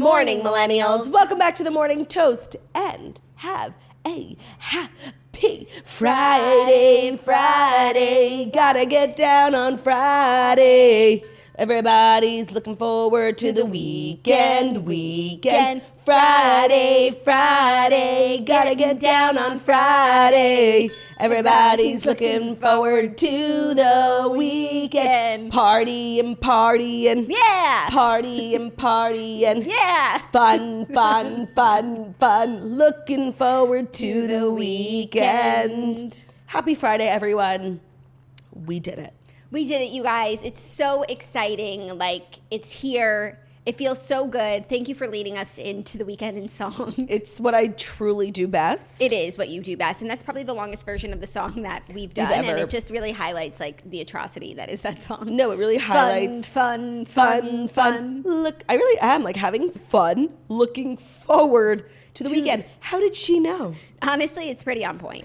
morning, millennials. Welcome back to the Morning Toast and have a happy Friday. Gotta get down on Friday. Everybody's looking forward to the weekend. Friday. Gotta get down on Friday. Everybody's looking forward to the weekend. Partying. Yeah. Partying. Yeah. Fun. Looking forward to the weekend. Happy Friday, everyone. We did it. We did it, you guys. It's so exciting. Like, it's here. It feels so good. Thank you for leading us into the weekend in song. It's what I truly do best. It is what you do best. And that's probably the longest version of the song that we've done. And it just really highlights, like, the atrocity that is that song. No, it really highlights fun. Look, I really am, like, having fun, looking forward to the weekend. How did she know? Honestly, it's pretty on point.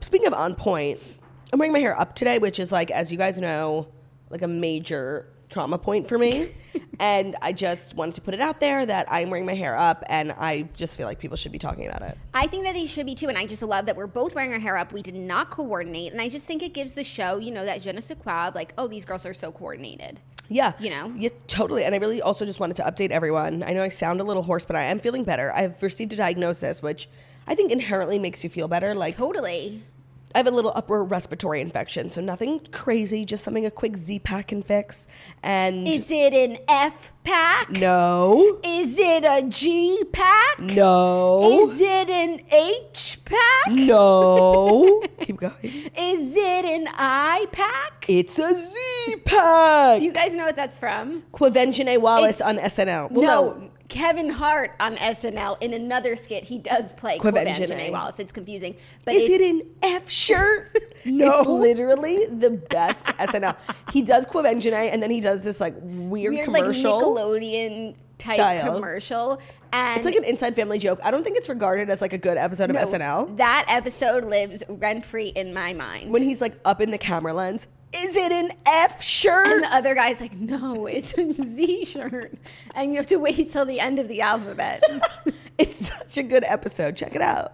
Speaking of on point, I'm wearing my hair up today, which is, like, as you guys know, like a major trauma point for me. And I just wanted to put it out there that I'm wearing my hair up, and I just feel like people should be talking about it. I think that they should be too, and I just love that we're both wearing our hair up. We did not coordinate, and I just think it gives the show, you know, that je ne sais quoi, like, oh, these girls are so coordinated. Yeah. You know? Yeah, totally. And I really also just wanted to update everyone. I know I sound a little hoarse, but I am feeling better. I've received a diagnosis, which I think inherently makes you feel better. Like, Totally. I have a little upper respiratory infection, so nothing crazy, just something a quick Z-pack can fix. And Is it an F-pack? No. Is it a G-pack? No. Is it an H-pack? No. Keep going. Is it an I-pack? It's a Z-pack. Do you guys know what that's from? Quavenjane Wallace on SNL. Well, no. Kevin Hart on SNL, in another skit, he does play Quavenjane Wallace. It's confusing. But Is it an F shirt? No. It's literally the best SNL. He does Quavenjane, and then he does this like weird commercial. Like Nickelodeon type commercial. And it's like an Inside Family joke. I don't think it's regarded as like a good episode of SNL. That episode lives rent-free in my mind. When he's like up in the camera lens. Is it an F shirt? And the other guy's like, no, it's a Z shirt. And you have to wait till the end of the alphabet. It's such a good episode. Check it out.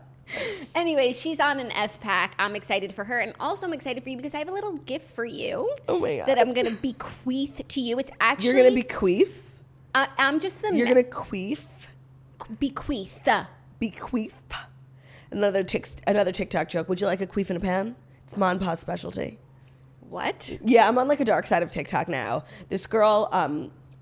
Anyway, she's on an F pack. I'm excited for her. And also I'm excited for you because I have a little gift for you. Oh my God. That I'm going to bequeath to you. It's actually... You're going to bequeath? I'm just the... You're going to queef? Bequeath. Bequeath. Another TikTok joke. Would you like a queef in a pan? It's Ma and Pa's specialty. What? Yeah, I'm on like a dark side of TikTok now. This girl,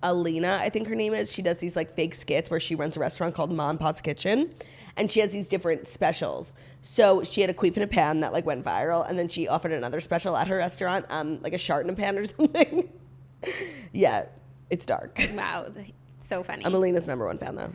Alina, I think her name is, she does these like fake skits where she runs a restaurant called Ma and Pa's Kitchen, and she has these different specials. So she had a queef in a pan that like went viral, and then she offered another special at her restaurant, like a shart in a pan or something. Yeah, it's dark. Wow, so funny. I'm Alina's #1 fan though.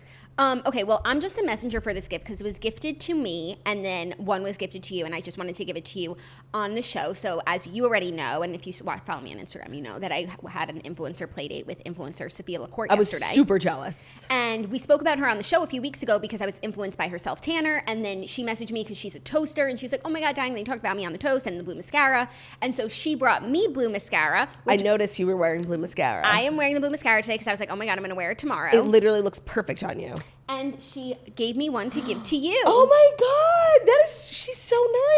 Okay, well, I'm just the messenger for this gift because it was gifted to me and then one was gifted to you, and I just wanted to give it to you on the show. So as you already know, and if you follow me on Instagram, you know that I had an influencer play date with influencer Sophia LaCourte yesterday. I was super jealous. And we spoke about her on the show a few weeks ago because I was influenced by her self-tanner, and then she messaged me because she's a toaster, and she's like, oh my God, Diane, they talked about me on the toast and the blue mascara. And so she brought me blue mascara. I noticed you were wearing blue mascara. I am wearing the blue mascara today because I was like, oh my God, I'm going to wear it tomorrow. It literally looks perfect on you. And she gave me one to give to you. Oh my God, she's so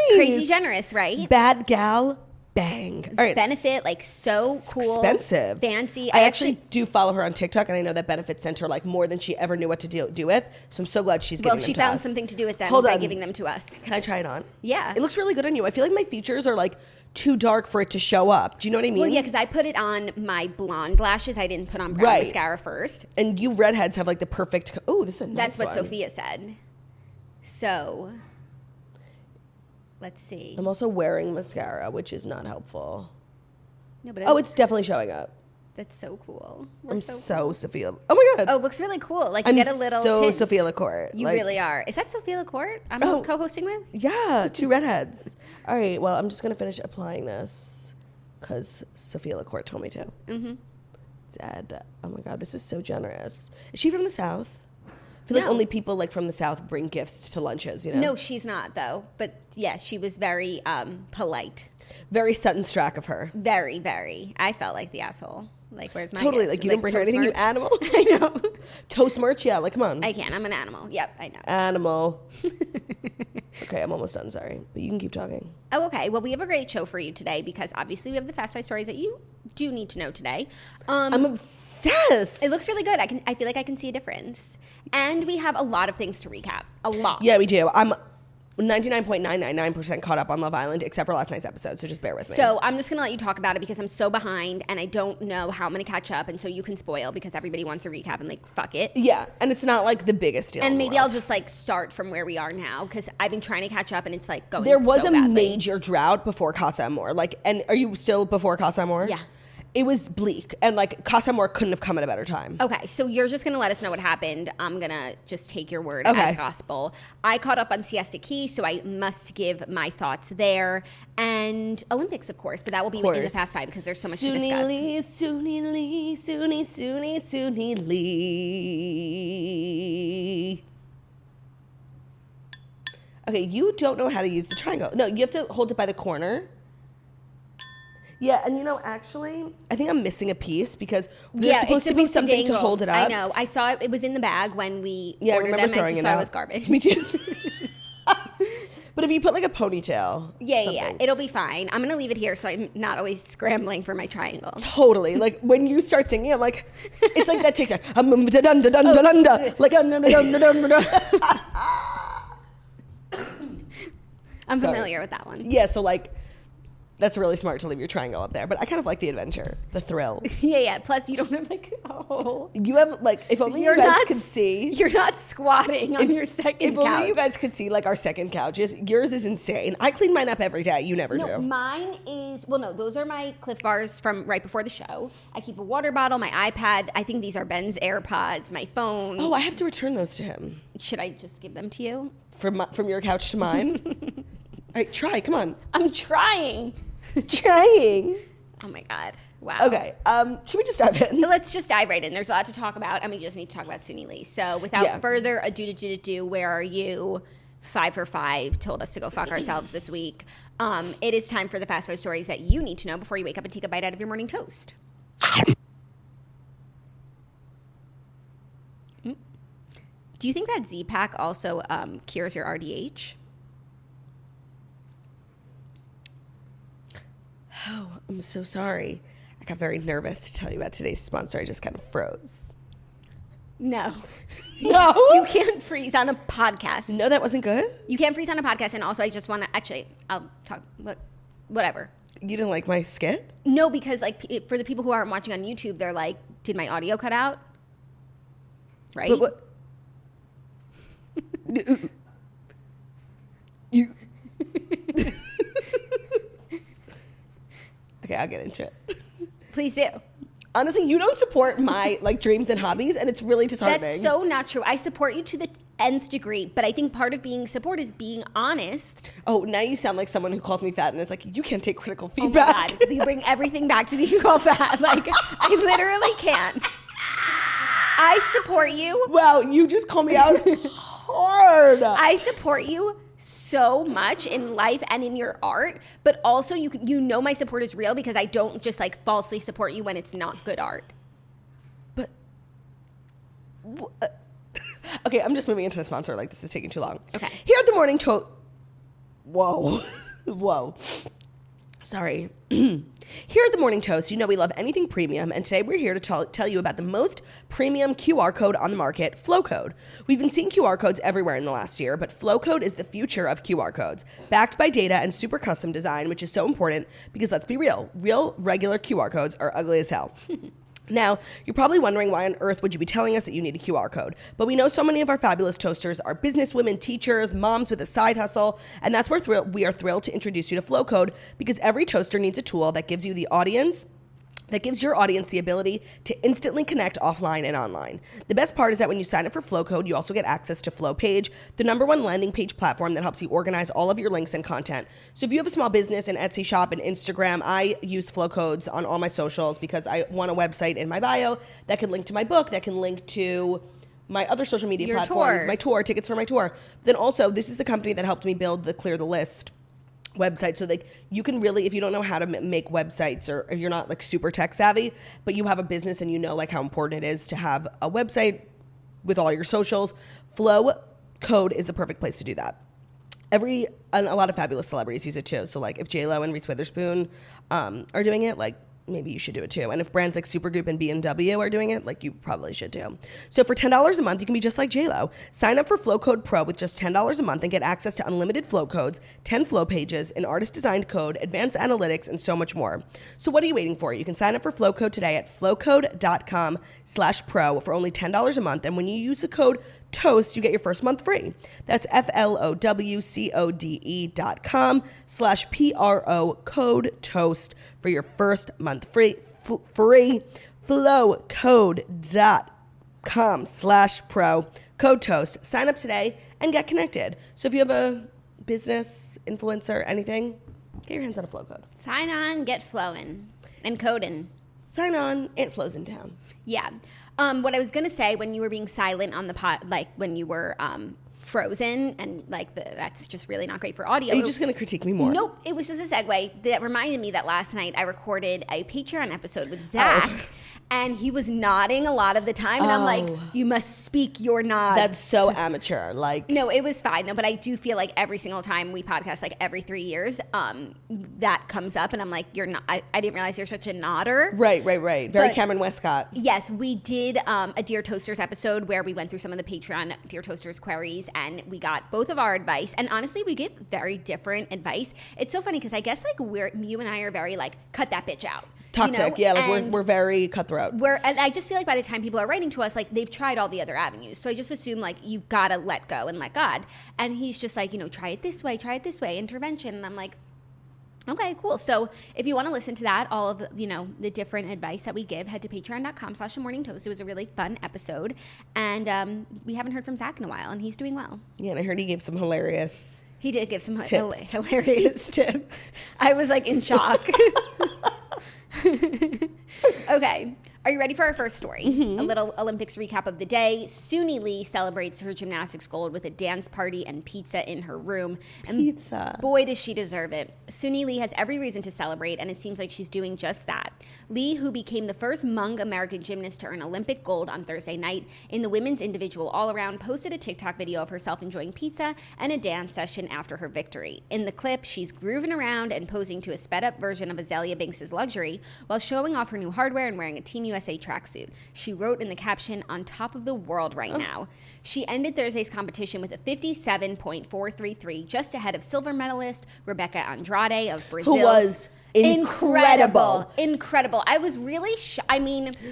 nice. Crazy generous, right? Bad gal, bang. All right. Benefit, like so cool. Expensive. Fancy. I actually do follow her on TikTok, and I know that Benefit sent her like more than she ever knew what to do with. So I'm so glad she's giving them to us. Well, she found something to do with them by giving them to us. Can I try it on? Yeah. It looks really good on you. I feel like my features are like too dark for it to show up. Do you know what I mean? Well, yeah, because I put it on my blonde lashes. I didn't put on brown mascara first. And you redheads have like the perfect... Oh, this is a nice That's what one. Sophia said. So, let's see. I'm also wearing mascara, which is not helpful. No, but it's definitely showing up. That's so cool. I'm so Sophia. Oh my God. Oh, it looks really cool. Like you get a little tint. Sophia LaCourte. You really are. Is that Sophia LaCourte I'm co-hosting with? Yeah, 2 redheads. All right, well, I'm just going to finish applying this because Sophia LaCourte told me to. Mm-hmm. Zed. Oh my God, this is so generous. Is she from the South? I feel like only people like from the South bring gifts to lunches, you know? No, she's not though. But yeah, she was very polite. Very Sutton Strack of her. Very, very. I felt like the asshole. Like, where's my Totally. gift? Like, you didn't bring her anything, you Toast animal. merch? I know. Toast merch? Yeah, like, come on. I can. I'm an animal. Yep, I know. Animal. Okay, I'm almost done. Sorry. But you can keep talking. Oh, okay. Well, we have a great show for you today because obviously we have the Fast Five stories that you do need to know today. I'm obsessed. It looks really good. I feel like I can see a difference. And we have a lot of things to recap. A lot. Yeah, we do. I'm 99.999% caught up on Love Island, except for last night's episode, so just bear with me. So I'm just going to let you talk about it because I'm so behind and I don't know how I'm going to catch up. And so you can spoil because everybody wants a recap and like, fuck it. Yeah, and it's not like the biggest deal. And in the maybe world. I'll just like start from where we are now because I've been trying to catch up and it's like going There was so a badly. major drought before Casa Amor. Like, and are you still before Casa Amor? Yeah. It was bleak, and like Casa Amor couldn't have come at a better time. Okay, so you're just going to let us know what happened. I'm going to just take your word Okay. as gospel. I caught up on Siesta Key, so I must give my thoughts there. And Olympics, of course, but that will be in the Fast Five because there's so much to discuss. Suni Lee. Okay, you don't know how to use the triangle. No, you have to hold it by the corner. Yeah, and actually, I think I'm missing a piece because there's supposed to be something to hold it up. I know. I saw it. It was in the bag when we Yeah, I ordered remember them. throwing I it just thought out. it was garbage. Me too. But if you put like a ponytail. Yeah. It'll be fine. I'm going to leave it here so I'm not always scrambling for my triangle. Totally. Like when you start singing, I'm like, it's like that TikTok. Like, I'm Sorry. familiar with that one. yeah, so like, that's really smart to leave your triangle up there. But I kind of like the adventure, the thrill. Yeah. Plus, you don't have like a hole. You have like, if only you guys could see. You're not squatting on your second If couch. only you guys could see like our second couches. Yours is insane. I clean mine up every day. You never No, do. mine is, well, no, those are my Cliff Bars from right before the show. I keep a water bottle, my iPad. I think these are Ben's AirPods, my phone. Oh, I have to return those to him. Should I just give them to you? From your couch to mine. All right, try. Come on. I'm trying. Trying. Oh my God. Wow. Okay. Should we just dive in? Let's just dive right in. There's a lot to talk about, and we just need to talk about Suni Lee. So without further ado, where are you? 5 for 5 told us to go fuck ourselves this week. It is time for the Fast Five stories that you need to know before you wake up and take a bite out of your morning toast. Do you think that Z-Pack also cures your RDH? Oh, I'm so sorry. I got very nervous to tell you about today's sponsor. I just kind of froze. No. No? You can't freeze on a podcast. No, that wasn't good? You can't freeze on a podcast, and also I just want to, actually, I'll talk, whatever. You didn't like my skit? No, because like for the people who aren't watching on YouTube, they're like, did my audio cut out? Right? But what? You... Okay, I'll get into it. Please do. Honestly, you don't support my like dreams and hobbies, and it's really disheartening. That's so not true. I support you to the nth degree, but I think part of being support is being honest. Oh, now you sound like someone who calls me fat, and it's like, you can't take critical Oh my feedback. God. You bring everything back to being called fat. Like, I literally can't. I support you. Wow, you just call me out hard. I support you so much in life and in your art, but also you know my support is real because I don't just like falsely support you when it's not good art. But okay, I'm just moving into the sponsor. Like, this is taking too long. Okay. Here at the morning toast. Whoa, whoa. Sorry. Here at the Morning Toast, you know we love anything premium, and today we're here to tell you about the most premium QR code on the market, Flowcode. We've been seeing QR codes everywhere in the last year, but Flowcode is the future of QR codes, backed by data and super custom design, which is so important because let's be real, regular QR codes are ugly as hell. Now, you're probably wondering why on earth would you be telling us that you need a QR code? But we know so many of our fabulous toasters are businesswomen, teachers, moms with a side hustle, and that's where we are thrilled to introduce you to Flowcode because every toaster needs a tool that gives your audience the ability to instantly connect offline and online. The best part is that when you sign up for Flowcode, you also get access to FlowPage, the #1 landing page platform that helps you organize all of your links and content. So if you have a small business, an Etsy shop, and Instagram, I use Flowcodes on all my socials because I want a website in my bio that can link to my book, that can link to my other social media Your platforms, tour. my tour, tickets for my tour. Then also, this is the company that helped me build the Clear the List website. So like you can really, if you don't know how to make websites, or if you're not like super tech savvy, but you have a business and you know like how important it is to have a website with all your socials, Flow Code is the perfect place to do that. A lot of fabulous celebrities use it too. So like if J-Lo and Reese Witherspoon are doing it, like maybe you should do it too. And if brands like Supergoop and BMW are doing it, like you probably should too. So for $10 a month, you can be just like J-Lo. Sign up for Flow Code Pro with just $10 a month and get access to unlimited flow codes, 10 flow pages, an artist-designed code, advanced analytics, and so much more. So what are you waiting for? You can sign up for Flow Code today at flowcode.com/pro for only $10 a month. And when you use the code TOAST, you get your first month free. That's flowcode.com/PRO code TOAST for your first month free. Flowcode.com/pro code TOAST. Sign up today and get connected. So if you have a business, influencer, anything, get your hands on a Flow Code. Sign on, get flowing, and coding. Sign on, it flows in town. Yeah. What I was going to say when you were being silent on the pod, like when you were frozen, and like that's just really not great for audio. Are you just going to critique me more? Nope. It was just a segue that reminded me that last night I recorded a Patreon episode with Zach. And he was nodding a lot of the time. And I'm like, you must speak your nods. That's so amateur. Like, no, it was fine. No, but I do feel like every single time we podcast, like every 3 years, that comes up. And I'm like, you're not, I didn't realize you're such a nodder. Right. Very Cameron Westcott. Yes, we did a Dear Toasters episode where we went through some of the Patreon Dear Toasters queries. And we got both of our advice. And honestly, we give very different advice. It's so funny because I guess like you and I are very like, cut that bitch out. Toxic, you know? Yeah, like we're very cutthroat. And I just feel like by the time people are writing to us, like they've tried all the other avenues. So I just assume like you've got to let go and let God. And he's just like, try it this way, intervention. And I'm like, okay, cool. So if you want to listen to that, all of the different advice that we give, head to patreon.com/morningtoast. It was a really fun episode. And we haven't heard from Zach in a while, and he's doing well. Yeah, and I heard he gave some hilarious He did give some tips. Hilarious tips. I was like in shock. Okay. Are you ready for our first story? Mm-hmm. A little Olympics recap of the day. Suni Lee celebrates her gymnastics gold with a dance party and pizza in her room. And pizza. Boy, does she deserve it. Suni Lee has every reason to celebrate, and it seems like she's doing just that. Lee, who became the first Hmong American gymnast to earn Olympic gold on Thursday night in the women's individual all-around, posted a TikTok video of herself enjoying pizza and a dance session after her victory. In the clip, she's grooving around and posing to a sped-up version of Azalea Banks' Luxury while showing off her new hardware and wearing a Team USA tracksuit. She wrote in the caption, "On top of the world right now." She ended Thursday's competition with a 57.433, just ahead of silver medalist Rebecca Andrade of Brazil. Who was incredible. I was really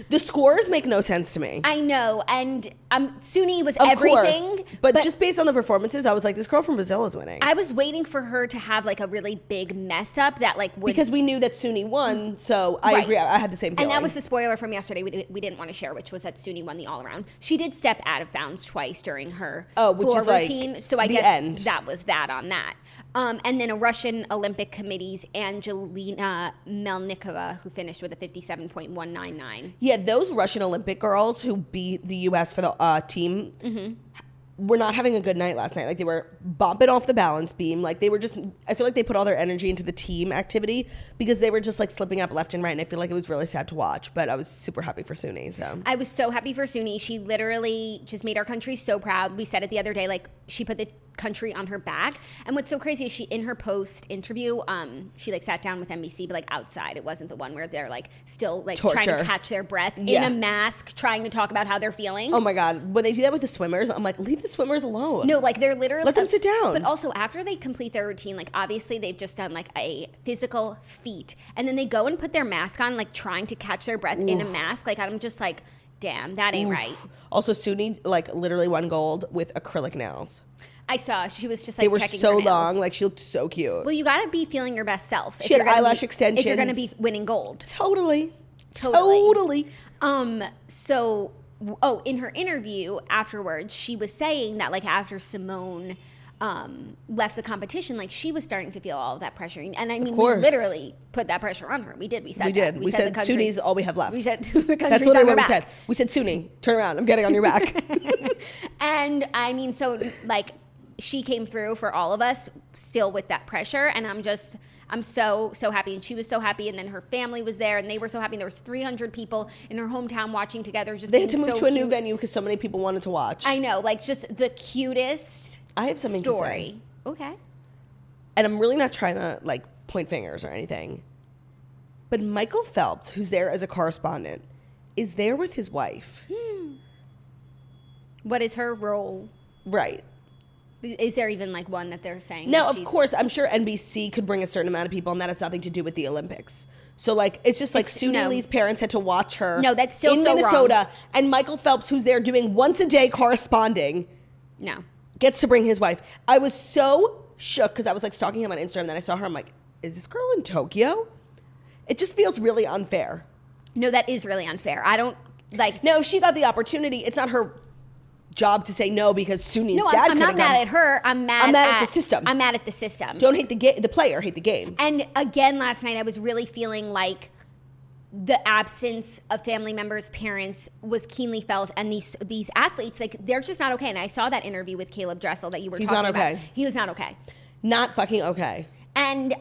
the scores make no sense to me. I know, and Suni was of everything. Course. But just based on the performances, I was like, this girl from Brazil is winning. I was waiting for her to have like a really big mess up that like would, because we knew that Suni won, so I agree. I had the same feeling. And that was the spoiler from yesterday we didn't want to share, which was that Suni won the all-around. She did step out of bounds twice during her floor routine, like so I guess that was that on that. And then a Russian Olympic Committee's Angelina Melnikova, who finished with a 57.199. Yeah, those Russian Olympic girls who beat the U.S. for the team were not having a good night last night. Like, they were bumping off the balance beam. Like, they were just, I feel like they put all their energy into the team activity because they were just, like, slipping up left and right. And I feel like it was really sad to watch. But I was super happy for Suni, so. I was so happy for Suni. She literally just made our country so proud. We said it the other day, like, she put the country on her back. And what's so crazy is she, in her post interview, she like sat down with NBC, but like outside. It wasn't the one where they're like still like trying to catch their breath in a mask, trying to talk about how they're feeling. Oh my God. When they do that with the swimmers, I'm like, leave the swimmers alone. No, like they're literally let them sit down. But also after they complete their routine, like obviously they've just done like a physical feat, and then they go and put their mask on, like trying to catch their breath in a mask. Like I'm just like, damn, that ain't right. Also, Suni like literally won gold with acrylic nails. I saw she was just like they were checking so her nails. long, like she looked so cute. Well, you got to be feeling your best self. She had eyelash extensions. If you're going to be winning gold, totally. So, in her interview afterwards, she was saying that like after Simone left the competition, like she was starting to feel all of that pressure. And I mean, we literally put that pressure on her. We did. We said We said Suni's all we have left. We said the country's That's literally on her what we back. said. We said, Suni, turn around. I'm getting on your back. And I mean, so like she came through for all of us still with that pressure. And I'm so happy. And she was so happy. And then her family was there and they were so happy. And there was 300 people in her hometown watching together. Just they had to move to a new venue because so many people wanted to watch. I know, like just the cutest I have something story. to say. Okay. And I'm really not trying to like point fingers or anything. But Michael Phelps, who's there as a correspondent, is there with his wife. What is her role? Right. Is there even like one that they're saying? Now, of course, I'm sure NBC could bring a certain amount of people, and that has nothing to do with the Olympics. So, like, it's just like Suni Lee's parents had to watch her. No, that's still in so Minnesota, wrong. And Michael Phelps, who's there doing once a day corresponding, gets to bring his wife. I was so shook because I was like stalking him on Instagram, and then I saw her. I'm like, is this girl in Tokyo? It just feels really unfair. No, that is really unfair. I don't like. No, if she got the opportunity, it's not her job to say no because Suni's dad. I'm not mad at her. I'm mad at the system. I'm mad at the system. Don't hate the player, hate the game. And again, last night I was really feeling like the absence of family members, parents was keenly felt, and these athletes, like they're just not okay. And I saw that interview with Caleb Dressel that you were talking about. He's not okay. He was not okay. Not fucking okay. And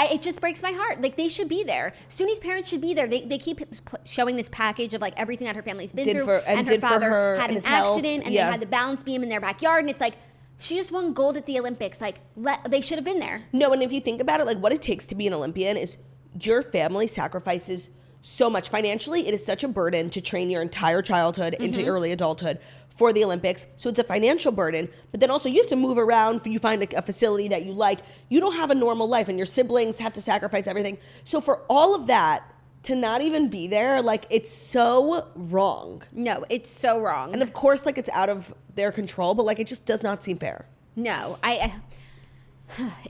it just breaks my heart. Like, they should be there. Suni's parents should be there. They keep showing this package of, like, everything that her family's been through. And her father had an accident, and they had the balance beam in their backyard. And it's like, she just won gold at the Olympics. Like, they should have been there. No, and if you think about it, like, what it takes to be an Olympian is your family sacrifices so much. Financially, it is such a burden to train your entire childhood into early adulthood for the Olympics. So it's a financial burden, but then also you have to move around. You find a facility that you like. You don't have a normal life, and your siblings have to sacrifice everything. So for all of that to not even be there, like, it's so wrong. No, it's so wrong. And of course, like, it's out of their control, but like, it just does not seem fair. No,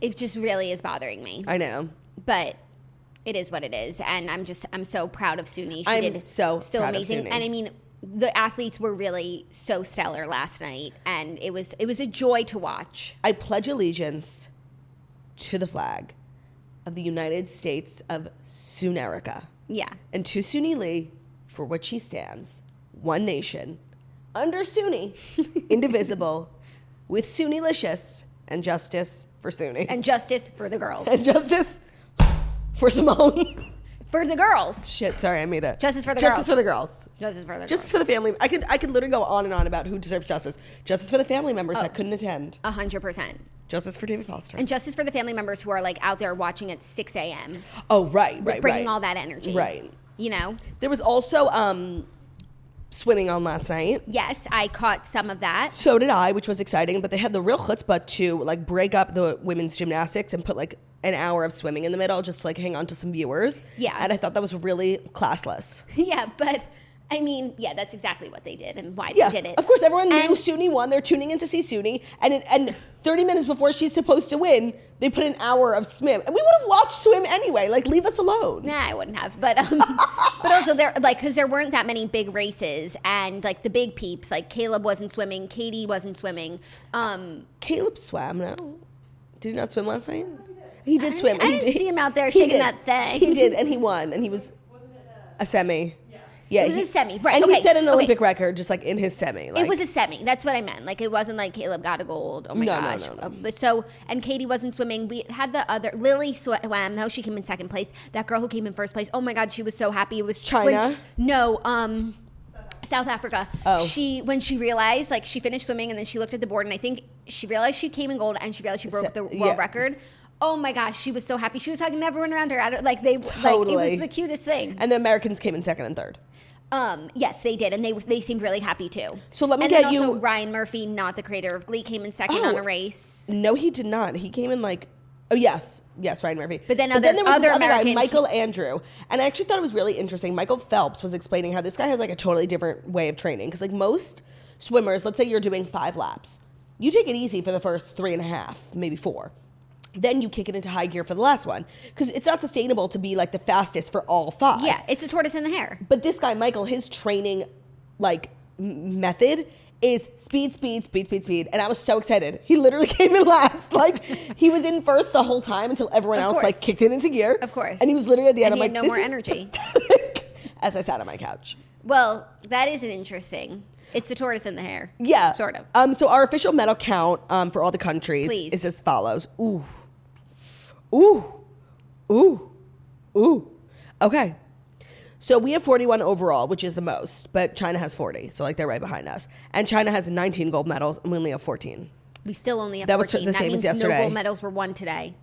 it just really is bothering me. I know. But it is what it is. And I'm so proud of Suni. I'm so proud amazing. of Suni. And I mean, the athletes were really so stellar last night, and it was a joy to watch. I pledge allegiance to the flag of the United States of Sunerica. Yeah. And to Suni Lee, for which he stands, one nation, under Suni, indivisible, with Sunilicious, and justice for Suni. And justice for the girls. And justice for Simone. For the girls. Shit, sorry, I made it. Justice for the girls. Justice for the girls. Justice for the girls. Justice for the family. I could literally go on and on about who deserves justice. Justice for the family members that couldn't attend. 100%. Justice for David Foster. And justice for the family members who are like out there watching at 6 a.m. Oh, right. Bringing all that energy. Right. You know? There was also swimming on last night. Yes, I caught some of that. So did I, which was exciting. But they had the real chutzpah to like break up the women's gymnastics and put like an hour of swimming in the middle just to like hang on to some viewers. Yeah. And I thought that was really classless. Yeah, but I mean, yeah, that's exactly what they did and why they did it. Of course, everyone knew Suni won. They're tuning in to see Suni. And 30 minutes before she's supposed to win, they put an hour of swim. And we would have watched swim anyway. Like, leave us alone. Nah, I wouldn't have. But but also, because there weren't that many big races. And, like, the big peeps, like Caleb wasn't swimming. Katie wasn't swimming. Caleb swam, no? Did he not swim last night? He did swim. I didn't see him out there shaking that thing. He did, and he won. And he was a semi. Yeah, it was a semi, right? And he set an Olympic record just like in his semi. Like. It was a semi. That's what I meant. Like, it wasn't like Caleb got a gold. Oh my gosh. No. So, and Katie wasn't swimming. We had the other Lily swam. No, she came in second place. That girl who came in first place. Oh my God, she was so happy. It was China. South Africa. Oh. When she realized, like, she finished swimming and then she looked at the board and I think she realized she came in gold and she realized she broke the world record. Oh my gosh, she was so happy. She was hugging everyone around her. Totally. It was the cutest thing. And the Americans came in second and third. Yes, they did, and they seemed really happy too. So let me and get then also you. Ryan Murphy, not the creator of Glee, came in second on a race. No, he did not. He came in like. Oh yes, Ryan Murphy. But then there was this other American guy, Michael Andrew, and I actually thought it was really interesting. Michael Phelps was explaining how this guy has like a totally different way of training because like most swimmers, let's say you're doing 5 laps, you take it easy for the first 3.5, maybe 4. Then you kick it into high gear for the last one because it's not sustainable to be like the fastest for all 5. Yeah, it's a tortoise in the hare. But this guy, Michael, his training like method is speed. And I was so excited. He literally came in last. Like he was in first the whole time until everyone else like kicked it into gear. Of course. And he was literally at the end. And I'm he like, had no more energy. as I sat on my couch. Well, that isn't interesting. It's the tortoise and the hare. Yeah. Sort of. So our official medal count for all the countries Please. is as follows. Ooh. Ooh. Ooh. Ooh. Okay. So we have 41 overall, which is the most, but China has 40. So like they're right behind us. And China has 19 gold medals and we only have 14. We still only have That was 14. the same that means as yesterday. no gold medals were won today.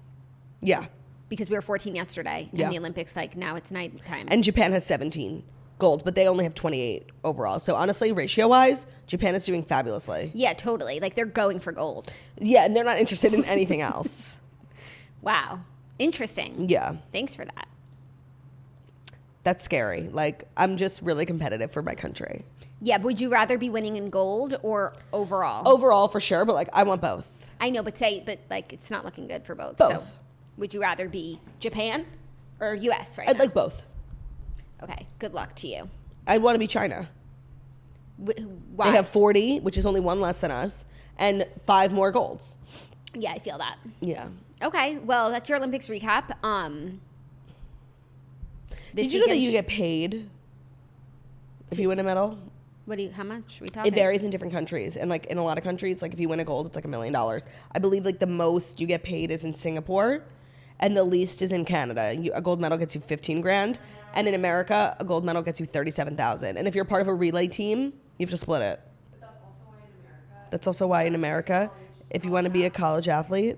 Yeah. Because we were 14 yesterday. And Yeah. the Olympics, like, now it's night time. And Japan has 17 golds, but they only have 28 overall. So honestly, ratio-wise, Japan is doing fabulously. Yeah, totally. Like, they're going for gold. Yeah, and they're not interested in anything else. Wow. Interesting. Yeah. Thanks for that. That's scary. Like, I'm just really competitive for my country. Yeah, would you rather be winning in gold or overall? Overall, for sure, but like, I want both. I know, but like, it's not looking good for both. Both. So, would you rather be Japan or U.S. right I'd now? like both. Okay, good luck to you. I'd want to be China. Why? They have 40, which is only one less than us, and 5 more golds. Yeah, I feel that. Yeah. Okay, well, that's your Olympics recap. Did you know that you get paid if you win a medal? How much are we talking? It varies in different countries. And like in a lot of countries, like if you win a gold, it's like $1 million. I believe like the most you get paid is in Singapore and the least is in Canada. A gold medal gets you 15 grand. And in America, a gold medal gets you 37,000. And if you're part of a relay team, you have to split it. But That's also why in America, if you want to be a college athlete,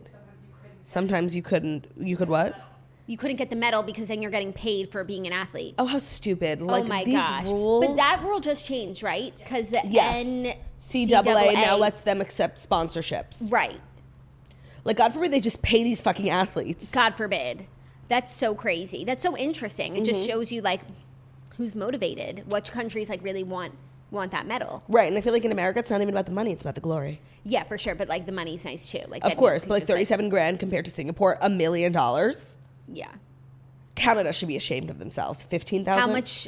sometimes you couldn't, you could what? You couldn't get the medal because then you're getting paid for being an athlete. Oh, how stupid. Like, oh my these gosh. rules. But that rule just changed, right? Because the Yes. NCAA now lets them accept sponsorships. Right. Like, God forbid they just pay these fucking athletes. God forbid. That's so crazy. That's so interesting. It just shows you, like, who's motivated. Which countries, like, really want that medal. Right, and I feel like in America, it's not even about the money, it's about the glory. Yeah, for sure. But, like, the money's nice, too. Like, Of then course, you but like just, 37 grand compared to Singapore, $1 million. Yeah. Canada should be ashamed of themselves. 15,000. How much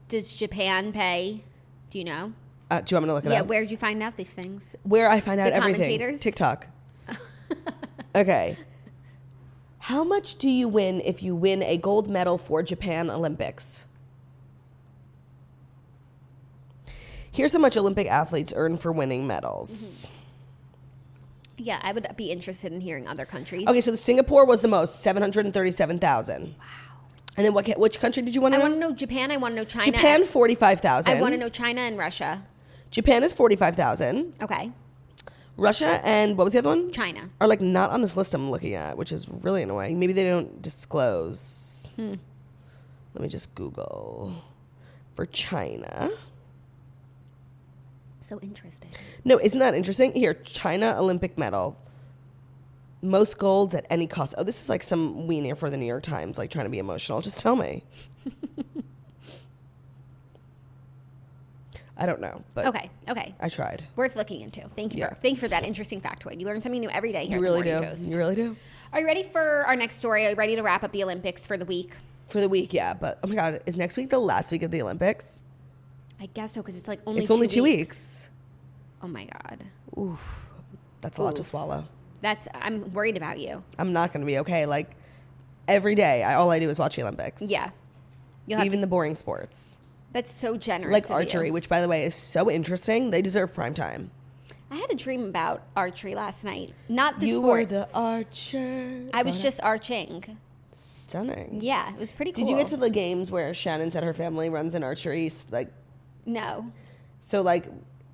does Japan pay? Do you know? Do you want me to look it Yeah, up? where'd you find out these things? Where I find out The everything. commentators? TikTok. Okay. How much do you win if you win a gold medal for Japan Olympics? Here's how much Olympic athletes earn for winning medals. Yeah, I would be interested in hearing other countries. Okay, so Singapore was the most, 737,000. Wow. And then which country did you want I to know? want to know Japan. I want to know China. Japan, 45,000. I want to know China and Russia. Japan is 45,000. Okay. Russia and what was the other one? China. Are like not on this list I'm looking at, which is really annoying. Maybe they don't disclose. Let me just Google for China. So interesting. No, isn't that interesting? Here, China Olympic medal. Most golds at any cost. Oh, this is like some weenie for the New York Times, like trying to be emotional. Just tell me. I don't know, but Okay. I tried. Worth looking into. Thank you. Yeah. Thank you for that interesting factoid. You learn something new every day here You at really the do. Morning Toast. You really do. Are you ready for our next story? Are you ready to wrap up the Olympics for the week? For the week, yeah. But oh my God, is next week the last week of the Olympics? I guess so, because it's like only It's only 2 weeks. Oh my God. Oof, that's a lot to Oof. swallow. I'm worried about you. I'm not going to be okay. Like every day, all I do is watch the Olympics. Yeah. You'll have Even the boring sports. That's so generous. Like of archery, you. which by the way is so interesting. They deserve prime time. I had a dream about archery last night. Not the You sport. were the archer. I was just arching. Stunning. Yeah, it was pretty cool. Did you get to the games where Shannon said her family runs an archery? Like, No. so like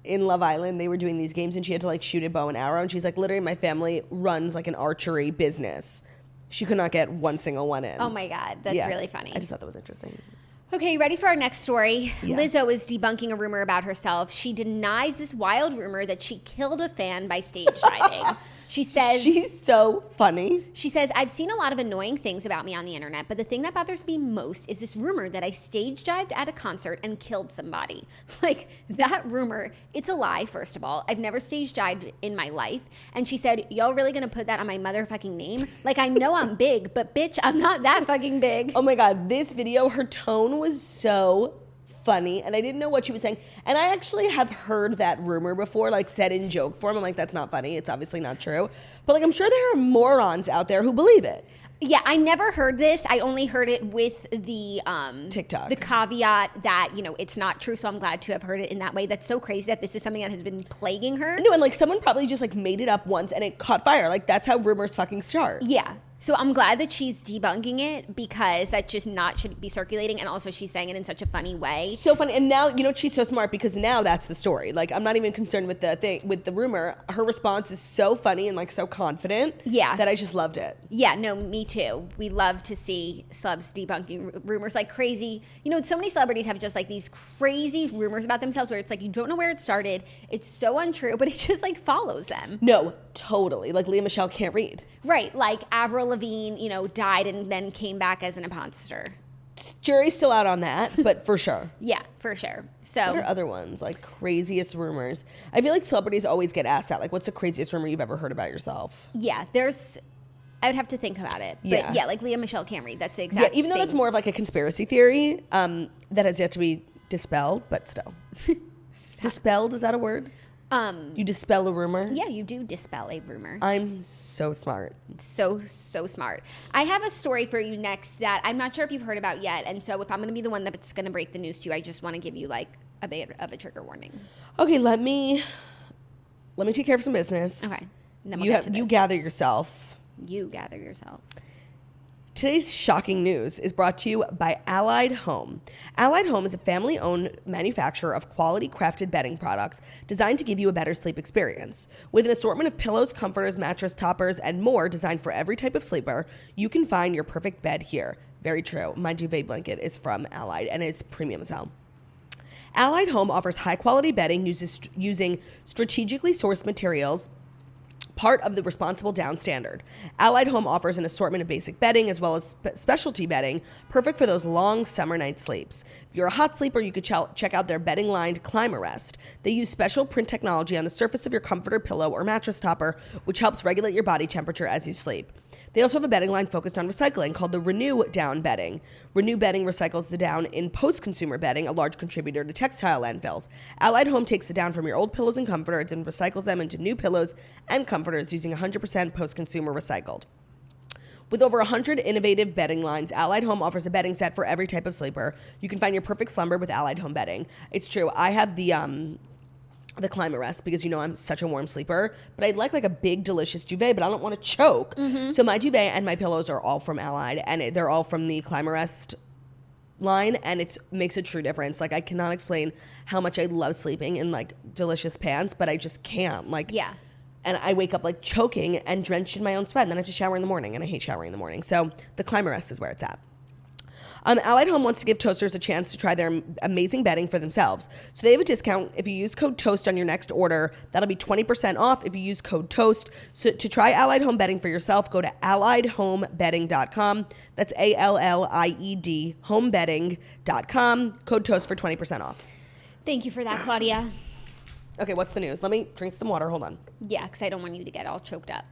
in Love Island, they were doing these games and she had to like shoot a bow and arrow. And she's like, literally, my family runs like an archery business. She could not get one single one in. Oh my God, that's Yeah. really funny. I just thought that was interesting. Okay, ready for our next story? Yeah. Lizzo is debunking a rumor about herself. She denies this wild rumor that she killed a fan by stage diving. She says She's so funny. She says, I've seen a lot of annoying things about me on the internet, but the thing that bothers me most is this rumor that I stage dived at a concert and killed somebody. Like, that rumor, it's a lie, first of all. I've never stage dived in my life. And she said, y'all really gonna put that on my motherfucking name? Like, I know I'm big, but bitch, I'm not that fucking big. Oh my God, this video, her tone was so funny and I didn't know what she was saying. And I actually have heard that rumor before, like said in joke form. I'm like, that's not funny. It's obviously not true. But like, I'm sure there are morons out there who believe it. Yeah, I never heard this. I only heard it with the TikTok. the caveat that, you know, it's not true. So I'm glad to have heard it in that way. That's so crazy that this is something that has been plaguing her. No, and like someone probably just like made it up once and it caught fire. Like that's how rumors fucking start. Yeah. So I'm glad that she's debunking it because that just not should be circulating. And also she's saying it in such a funny way. So funny. And now, you know, she's so smart because now that's the story. Like, I'm not even concerned with the thing, with the rumor. Her response is so funny and like so confident. Yeah. That I just loved it. Yeah, no, me too. We love to see celebs debunking rumors like crazy. You know, so many celebrities have just like these crazy rumors about themselves where it's like you don't know where it started. It's so untrue, but it just like follows them. No, totally. Like Leah Michelle can't read. Right, like Avril Lavigne, you know, died and then came back as an imposter. Jury's still out on that, but for sure. Yeah, for sure. So What are other ones? Like craziest rumors. I feel like celebrities always get asked that. Like, what's the craziest rumor you've ever heard about yourself? yeah, I would have to think about it. But Yeah. yeah, like Leah Michelle can't read. That's the exact Yeah, even though same. that's more of like a conspiracy theory that has yet to be dispelled, but still. Dispelled, is that a word? You dispel a rumor? Yeah, you do dispel a rumor. I'm so smart. So smart. I have a story for you next that I'm not sure if you've heard about yet. And so if I'm going to be the one that's going to break the news to you, I just want to give you like a bit of a trigger warning. Okay, let me take care of some business. Okay. And then we'll get to You this. gather yourself. You gather yourself. Today's shocking news is brought to you by Allied Home. Allied Home is a family-owned manufacturer of quality crafted bedding products designed to give you a better sleep experience. With an assortment of pillows, comforters, mattress toppers, and more designed for every type of sleeper, you can find your perfect bed here. Very true. My duvet blanket is from Allied, and it's premium as hell. Allied Home offers high-quality bedding using strategically sourced materials, part of the Responsible Down standard. Allied Home offers an assortment of basic bedding as well as specialty bedding, perfect for those long summer night sleeps. If you're a hot sleeper, you could check out their bedding-lined Climarest. They use special print technology on the surface of your comforter, pillow, or mattress topper, which helps regulate your body temperature as you sleep. They also have a bedding line focused on recycling called the Renew Down Bedding. Renew Bedding recycles the down in post-consumer bedding, a large contributor to textile landfills. Allied Home takes the down from your old pillows and comforters and recycles them into new pillows and comforters using 100% post-consumer recycled. With over 100 innovative bedding lines, Allied Home offers a bedding set for every type of sleeper. You can find your perfect slumber with Allied Home bedding. It's true. I have the Climarest because, you know, I'm such a warm sleeper, but I'd like a big delicious duvet, but I don't want to choke. Mm-hmm. So my duvet and my pillows are all from Allied, and they're all from the Climarest line, and it makes a true difference. Like, I cannot explain how much I love sleeping in like delicious pants, but I just can't. Like, Yeah. And I wake up like choking and drenched in my own sweat, and then I have to shower in the morning, and I hate showering in the morning. So the Climarest is where it's at. Allied Home wants to give toasters a chance to try their amazing bedding for themselves. So they have a discount. If you use code TOAST on your next order, that'll be 20% off if you use code TOAST. So to try Allied Home bedding for yourself, go to alliedhomebedding.com. That's ALLIED homebedding.com. Code TOAST for 20% off. Thank you for that, Claudia. Okay, what's the news? Let me drink some water. Hold on. Yeah, because I don't want you to get all choked up.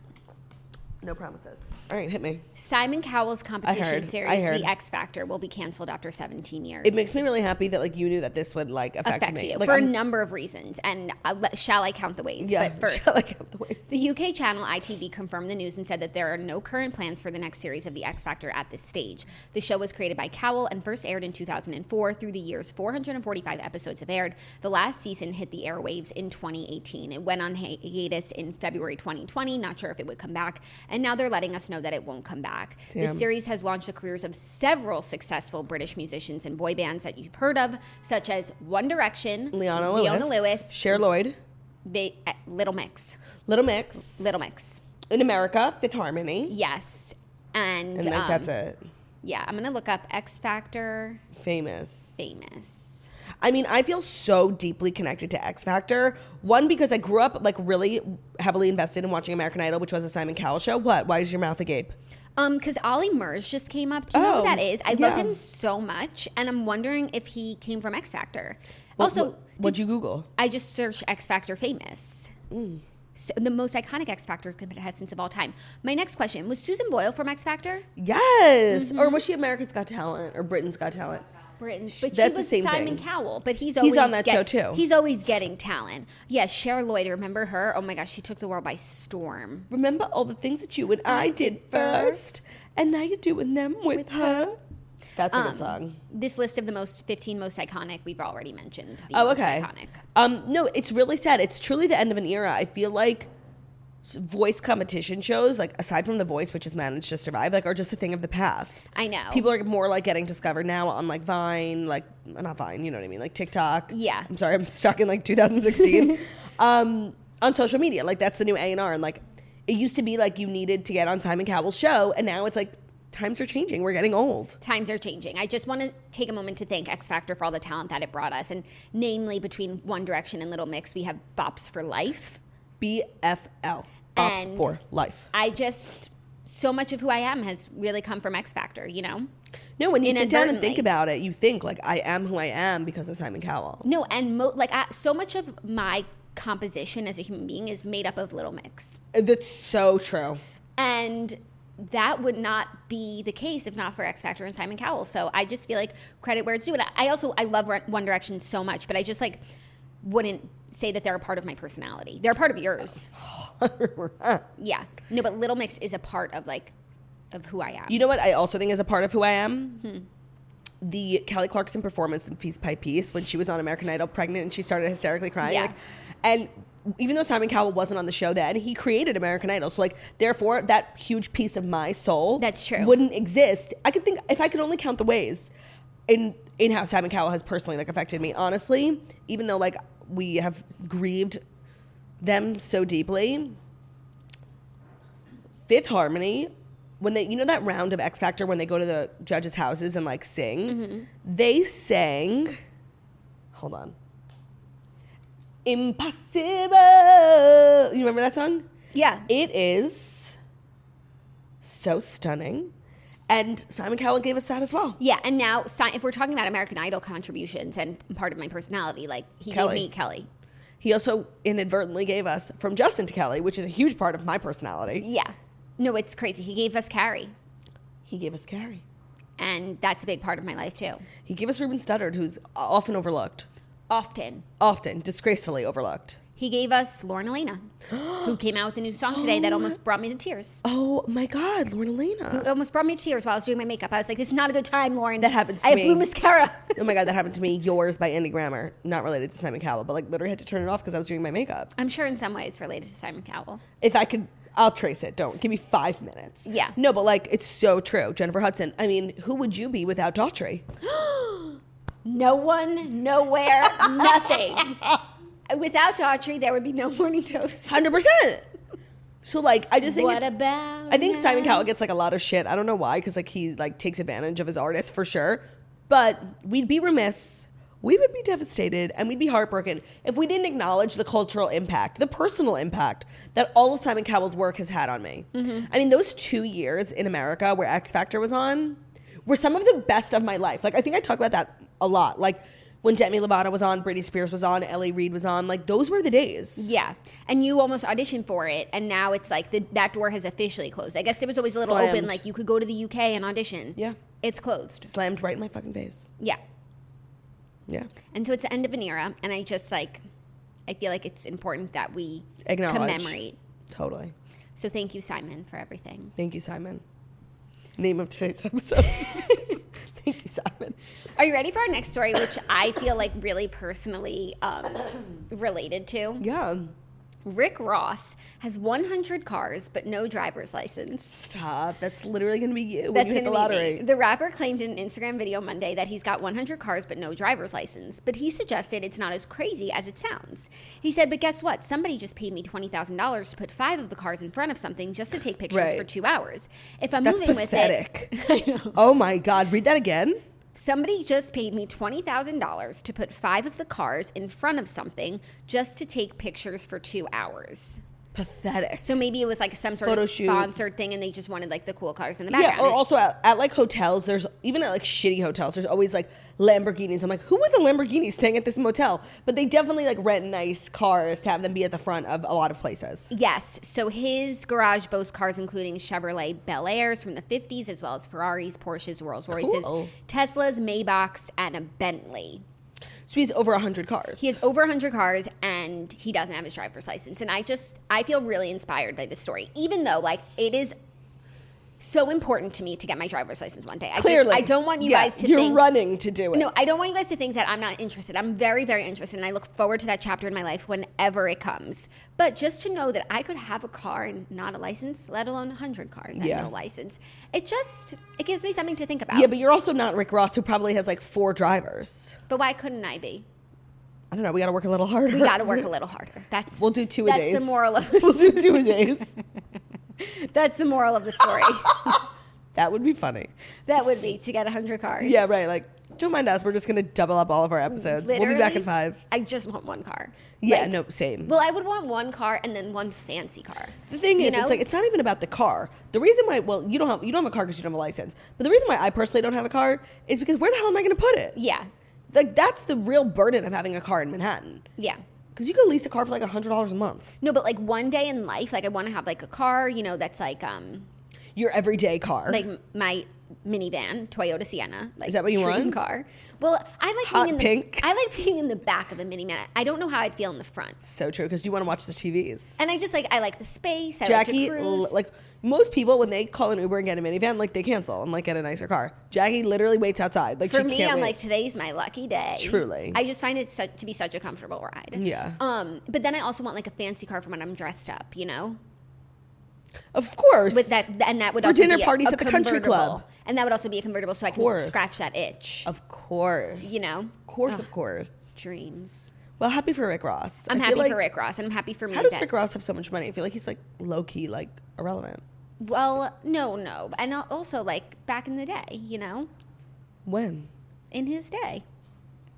No promises. All right, hit me. Simon Cowell's competition series, I heard. The X Factor, will be canceled after 17 years. It makes me really happy that like you knew that this would like affect me. you Like, for a number of reasons. And shall I count the ways? Yeah, But first, shall I count the ways? the UK channel ITV confirmed the news and said that there are no current plans for the next series of The X Factor at this stage. The show was created by Cowell and first aired in 2004. Through the years, 445 episodes have aired. The last season hit the airwaves in 2018. It went on hiatus in February 2020. Not sure if it would come back. And now they're letting us know that it won't come back. Damn. The series has launched the careers of several successful British musicians and boy bands that you've heard of, such as One Direction, Leona Lewis, Cher Lloyd, Little Mix. Little Mix. In America, Fifth Harmony. Yes. And like, that's it. Yeah, I'm going to look up X Factor. Famous. I mean, I feel so deeply connected to X Factor. One, because I grew up like really heavily invested in watching American Idol, which was a Simon Cowell show. What? Why is your mouth agape? Because Ollie Murs just came up. Do you know who that is? I love yeah. him so much, and I'm wondering if he came from X Factor. What'd you Google? I just searched X Factor famous. So, the most iconic X Factor contestants of all time. My next question, was Susan Boyle from X Factor? Yes. Mm-hmm. Or was she America's Got Talent or Britain's Got Talent? Britain, but That's she was the same Simon thing. Cowell, but he's always on that show too. He's always getting talent. Yeah, Cher Lloyd, remember her? Oh my gosh, she took the world by storm. Remember all the things that you and I did first. And now you're doing them with her. That's a good song. This list of the 15 most iconic, we've already mentioned. Okay. Iconic. No, it's really sad. It's truly the end of an era. I feel like voice competition shows, like aside from The Voice, which has managed to survive, like are just a thing of the past. I know. People are more like getting discovered now on like Vine, like not Vine, you know what I mean, like TikTok. Yeah. I'm sorry, I'm stuck in like 2016. On social media, like that's the new A&R, and like it used to be like you needed to get on Simon Cowell's show, and now it's like times are changing. We're getting old. Times are changing. I just want to take a moment to thank X Factor for all the talent that it brought us, and namely between One Direction and Little Mix, we have Bops for Life. BFL. Bops for life. So much of who I am has really come from X Factor, you know? No, when you sit down and think about it, you think like I am who I am because of Simon Cowell. No, and so much of my composition as a human being is made up of Little Mix. That's so true. And that would not be the case if not for X Factor and Simon Cowell. So I just feel like credit where it's due. And I love One Direction so much, but I just like wouldn't say that they're a part of my personality. They're a part of yours. Yeah. No, but Little Mix is a part of who I am. You know what I also think is a part of who I am? The Kelly Clarkson performance in Piece by Piece when she was on American Idol pregnant and she started hysterically crying. Yeah. Like, and even though Simon Cowell wasn't on the show then, he created American Idol. So like, therefore, that huge piece of my soul That's true. wouldn't exist. I could think, if I could only count the ways in how Simon Cowell has personally like affected me, honestly, even though like we have grieved them so deeply. Fifth Harmony, when they, you know that round of X Factor when they go to the judges' houses and like sing, they sang, hold on, Impossible. You remember that song? Yeah. It is so stunning. And Simon Cowell gave us that as well. Yeah, and now if we're talking about American Idol contributions and part of my personality, like he gave me Kelly. He also inadvertently gave us From Justin to Kelly, which is a huge part of my personality. Yeah. No, it's crazy. He gave us Carrie. He gave us Carrie. And that's a big part of my life, too. He gave us Ruben Studdard, who's often overlooked. Often, disgracefully overlooked. He gave us Lauren Elena, who came out with a new song today that almost brought me to tears. Oh, my God, Lauren Elena. Who almost brought me to tears while I was doing my makeup. I was like, this is not a good time, Lauren. That happens to me. I have blue mascara. Oh, my God, that happened to me. Yours by Andy Grammer. Not related to Simon Cowell, but like literally had to turn it off because I was doing my makeup. I'm sure in some way it's related to Simon Cowell. If I could, I'll trace it. Don't. Give me 5 minutes. Yeah. No, but like, it's so true. Jennifer Hudson. I mean, who would you be without Daughtry? No one, nowhere, nothing. Without Daughtry, there would be no Morning Toast. 100%. So like, I just think what about I think now? Simon Cowell gets like a lot of shit. I don't know why, because like he like takes advantage of his artists for sure. But we'd be remiss, we would be devastated, and we'd be heartbroken if we didn't acknowledge the cultural impact, the personal impact that all of Simon Cowell's work has had on me. I mean, those 2 years in America where X Factor was on were some of the best of my life. Like, I think I talk about that a lot. Like, when Demi Lovato was on, Britney Spears was on, Ellie Reed was on, like, those were the days. Yeah. And you almost auditioned for it, and now it's like that door has officially closed. I guess it was always a little open, like you could go to the UK and audition. Yeah. It's closed. Slammed right in my fucking face. Yeah. Yeah. And so it's the end of an era, and I just like, I feel like it's important that we Acknowledge. commemorate. Totally. So thank you, Simon, for everything. Thank you, Simon. Name of today's episode. Thank you, Simon. Are you ready for our next story, which I feel like really personally related to? Yeah. Rick Ross has 100 cars but no driver's license. Stop. That's literally going to be you when That's you hit the gonna be lottery. me. The rapper claimed in an Instagram video Monday that he's got 100 cars but no driver's license, but he suggested it's not as crazy as it sounds. He said, but guess what? Somebody just paid me $20,000 to put 5 of the cars in front of something just to take pictures for 2 hours. If I'm That's moving pathetic. with it... I know. Oh my God. Read that again. Somebody just paid me $20,000 to put 5 of the cars in front of something just to take pictures for 2 hours. Pathetic. So maybe it was like some sort Photo of shoot. sponsored thing and they just wanted like the cool cars in the background. Yeah, or also at like hotels, there's even at like shitty hotels, there's always like Lamborghinis. I'm like, who with a Lamborghini staying at this motel? But they definitely like rent nice cars to have them be at the front of a lot of places. Yes. So his garage boasts cars including Chevrolet Bel Airs from the 50s, as well as Ferraris, Porsches, Rolls Royces, Cool. Teslas, Maybachs, and a Bentley. So he has over 100 cars. He has over 100 cars and he doesn't have his driver's license. And I feel really inspired by this story, even though like it is so important to me to get my driver's license one day. Clearly. I don't want you guys to you're think... running to do it. No, I don't want you guys to think that I'm not interested. I'm very, very interested, and I look forward to that chapter in my life whenever it comes. But just to know that I could have a car and not a license, let alone 100 cars and no license, it gives me something to think about. Yeah, but you're also not Rick Ross, who probably has like 4 drivers. But why couldn't I be? I don't know. We got to work a little harder. We got to work a little harder. We'll do 2 a days. That's the moral of the We'll do 2 a days. That's the moral of the story. That would be funny. That would be to get 100 cars. Yeah, right. Like, don't mind us. We're just going to double up all of our episodes. Literally, we'll be back in 5. I just want 1 car. Yeah, like, no, same. Well, I would want 1 car and then 1 fancy car. The thing is, it's like, it's not even about the car. The reason why, well, you don't have a car because you don't have a license. But the reason why I personally don't have a car is because where the hell am I going to put it? Yeah. Like, that's the real burden of having a car in Manhattan. Yeah. Because you can lease a car for like $100 a month. No, but like one day in life, like I want to have like a car, that's like your everyday car. Like my minivan, Toyota Sienna. Like, is that what you dream want? Car. Well, I like hot being in pink. I like being in the back of a minivan. I don't know how I'd feel in the front. So true, because you want to watch the TVs. And I like the space. Jackie, I like to cruise. like most people, when they call an Uber and get a minivan, like they cancel and like get a nicer car. Jackie literally waits outside. Like for she me, can't I'm wait. like, today's my lucky day. Truly. I just find it to be such a comfortable ride. Yeah. But then I also want like a fancy car for when I'm dressed up. Of course. With that, and that would for also dinner be parties a at the country club. And that would also be a convertible, so I can scratch that itch. Of course. Of course. Dreams. Well, happy for Rick Ross. I'm happy for Rick Ross, and I'm happy for me. How does Rick Ross have so much money? I feel like he's like low key, like irrelevant. Well, no, and also like back in the day, When? In his day,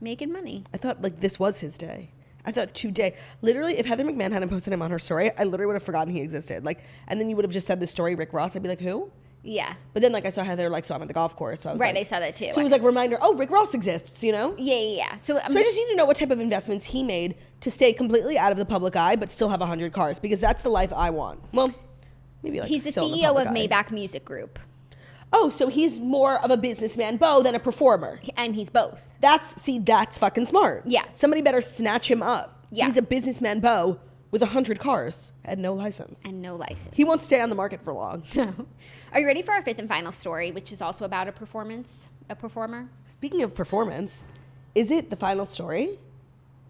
making money. I thought like this was his day. I thought today, literally, if Heather McMahon hadn't posted him on her story, I literally would have forgotten he existed. Like, and then you would have just said the story Rick Ross. I'd be like, who? Yeah. But then, like, I saw Heather, like, so I'm at the golf course. So I was right, like, I saw that too. So it was like, reminder, oh, Rick Ross exists, Yeah. So I just need to know what type of investments he made to stay completely out of the public eye, but still have 100 cars, because that's the life I want. Well, maybe like he's the still in CEO of public eye. Maybach Music Group. Oh, so he's more of a businessman, Bo, than a performer. And he's both. That's fucking smart. Yeah. Somebody better snatch him up. Yeah. He's a businessman, Bo, with 100 cars and no license. He won't stay on the market for long. Are you ready for our 5th and final story, which is also about a performer? Speaking of performance, is it the final story?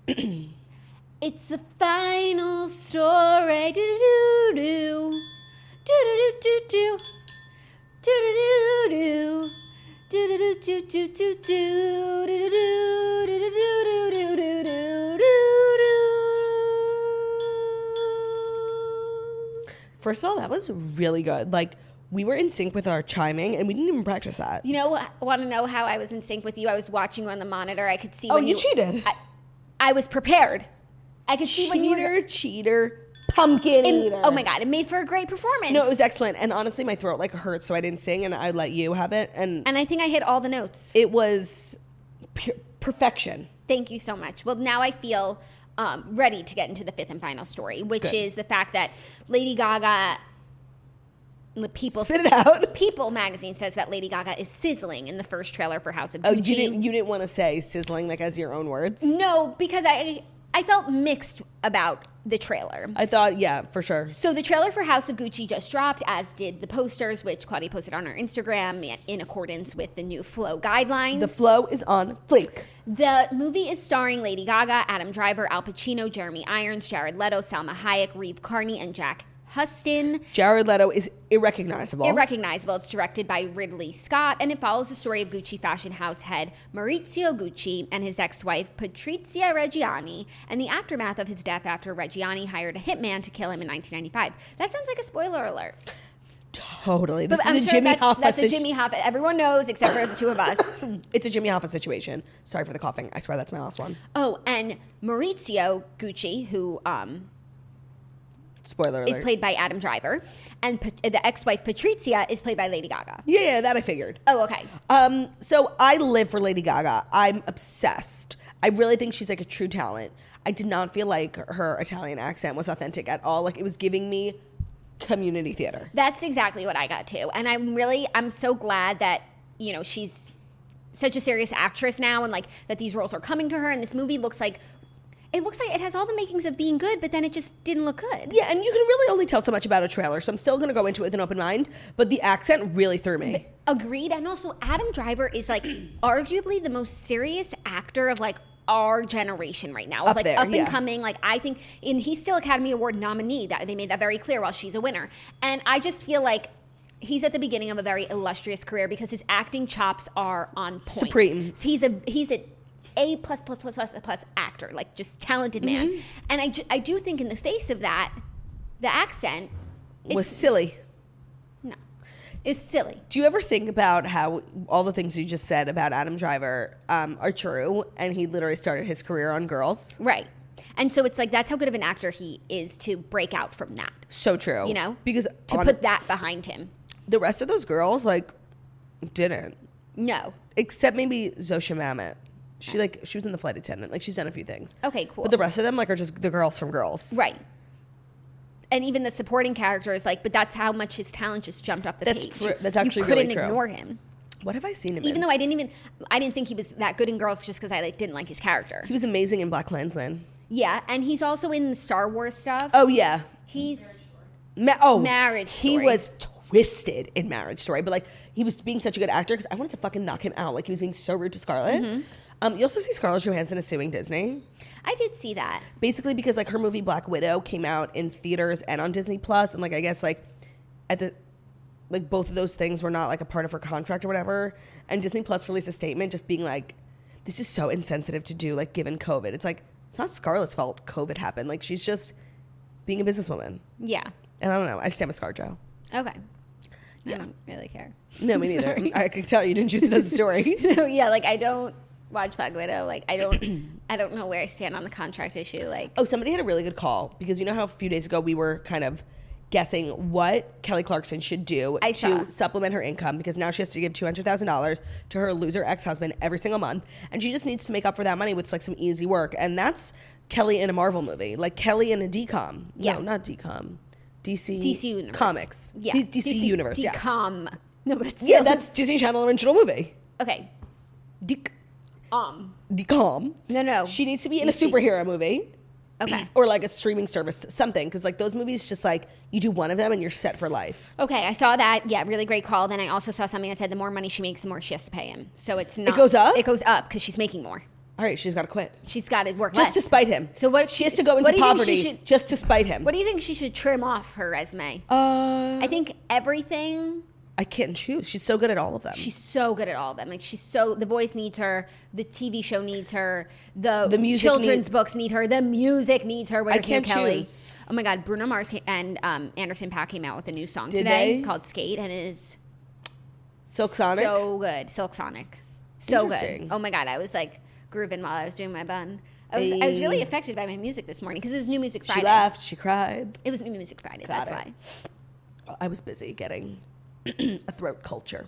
It's the final story. Do-do-do-do. Do-do-do-do-do. Do-do-do-do. First of all, that was really good. Like, we were in sync with our chiming, and we didn't even practice that. Want to know how I was in sync with you? I was watching you on the monitor. I could see. Oh, you cheated. I was prepared. I could see when you were cheater, pumpkin eater. Oh my God, it made for a great performance. No, it was excellent. And honestly, my throat like hurt, so I didn't sing, and I let you have it. And I think I hit all the notes. It was perfection. Thank you so much. Well, now I feel ready to get into the 5th and final story, which is the fact that Lady Gaga. Spit it out. People magazine says that Lady Gaga is sizzling in the first trailer for House of Gucci. Oh, you didn't want to say sizzling like as your own words? No, because I felt mixed about the trailer. I thought, yeah, for sure. So the trailer for House of Gucci just dropped, as did the posters, which Claudia posted on her Instagram in accordance with the new flow guidelines. The flow is on fleek. The movie is starring Lady Gaga, Adam Driver, Al Pacino, Jeremy Irons, Jared Leto, Salma Hayek, Reeve Carney, and Jack Huston. Jared Leto is irrecognizable. It's directed by Ridley Scott, and it follows the story of Gucci fashion house head Maurizio Gucci and his ex-wife Patrizia Reggiani, and the aftermath of his death after Reggiani hired a hitman to kill him in 1995. That sounds like a spoiler alert. Totally. But I'm sure that's a Jimmy Hoffa. Everyone knows except for the two of us. It's a Jimmy Hoffa situation. Sorry for the coughing. I swear that's my last one. Oh, and Maurizio Gucci, who spoiler alert, is played by Adam Driver, and the ex-wife Patrizia is played by Lady Gaga. Yeah, that I figured. Oh, okay. So I live for Lady Gaga. I'm obsessed. I really think she's like a true talent. I did not feel like her Italian accent was authentic at all. Like, it was giving me community theater. That's exactly what I got too. And I'm so glad that, she's such a serious actress now, and like that these roles are coming to her, and this movie looks like it looks like it has all the makings of being good, but then it just didn't look good. Yeah, and you can really only tell so much about a trailer, so I'm still going to go into it with an open mind, but the accent really threw me. Agreed. And also, Adam Driver is like arguably the most serious actor of like our generation right now. Of like up and coming. Like, I think, and he's still Academy Award nominee. That they made that very clear while she's a winner. And I just feel like he's at the beginning of a very illustrious career because his acting chops are on point. Supreme. So he's a A++++ actor, like just talented man. Mm-hmm. And I do think in the face of that, the accent was silly. No, it's silly. Do you ever think about how all the things you just said about Adam Driver are true, and he literally started his career on Girls? Right. And so it's like, that's how good of an actor he is to break out from that. So true. You know? Because to put that behind him. The rest of those girls, like, didn't. No. Except maybe Zosha Mamet. She was in The Flight Attendant. Like, she's done a few things. Okay, cool. But the rest of them, like, are just the girls from Girls. Right. And even the supporting characters, like, but that's how much his talent just jumped up the page. That's actually really true. You couldn't ignore him. What have I seen him Even though I didn't think he was that good in Girls just because I didn't like his character. He was amazing in BlacKkKlansman. Yeah, and he's also in the Star Wars stuff. Oh, yeah. He's... Marriage Story. He was twisted in Marriage Story, but, like, he was being such a good actor because I wanted to fucking knock him out. Like, he was being so rude to Scarlett. Mm-hmm. You also see Scarlett Johansson is suing Disney. I did see that. Basically because, like, her movie Black Widow came out in theaters and on Disney Plus, and, like, I guess, like, both of those things were not, like, a part of her contract or whatever, and Disney Plus released a statement just being like, this is so insensitive to do, like, given COVID. It's like, it's not Scarlett's fault COVID happened. Like, she's just being a businesswoman. Yeah. And I don't know. I stand with ScarJo. Okay. Yeah. I don't really care. No, me neither. I can tell you didn't choose it as a story. No, yeah, like, I don't watch Black Widow. Like, I don't know where I stand on the contract issue. Like, oh, somebody had a really good call because you know how a few days ago we were kind of guessing what Kelly Clarkson should do to supplement her income because now she has to give $200,000 to her loser ex-husband every single month, and she just needs to make up for that money with like some easy work, and that's Kelly in a Marvel movie, like Kelly in a DCOM. Yeah. No, not DCOM. DC Universe. Comics. Yeah. DC Universe. DCOM. Yeah. No, but yeah, that's Disney Channel original movie. Okay. DCOM. No. She needs to be in a superhero movie. Okay. Or like a streaming service, something. Because like those movies, just like you do one of them and you're set for life. Okay, I saw that. Yeah, really great call. Then I also saw something that said the more money she makes, the more she has to pay him. So it's not. It goes up? It goes up because she's making more. All right, she's got to quit. She's got to work just less. to spite him. So what? She has to go into poverty just to spite him. What do you think she should trim off her resume? I think everything. I can't choose. She's so good at all of them. She's so good at all of them. Like The Voice needs her. The TV show needs her. The music children's books need her. The music needs her. I can't choose. Oh my God, Bruno Mars and Anderson .Paak came out with a new song Did today they? called Skate, and it is Silk Sonic. So good, Silk Sonic. So good. Oh my God, I was like grooving while I was doing my bun. I was really affected by my music this morning because it was New Music Friday. She laughed. She cried. It was New Music Friday. That's why. I was busy getting a throat culture.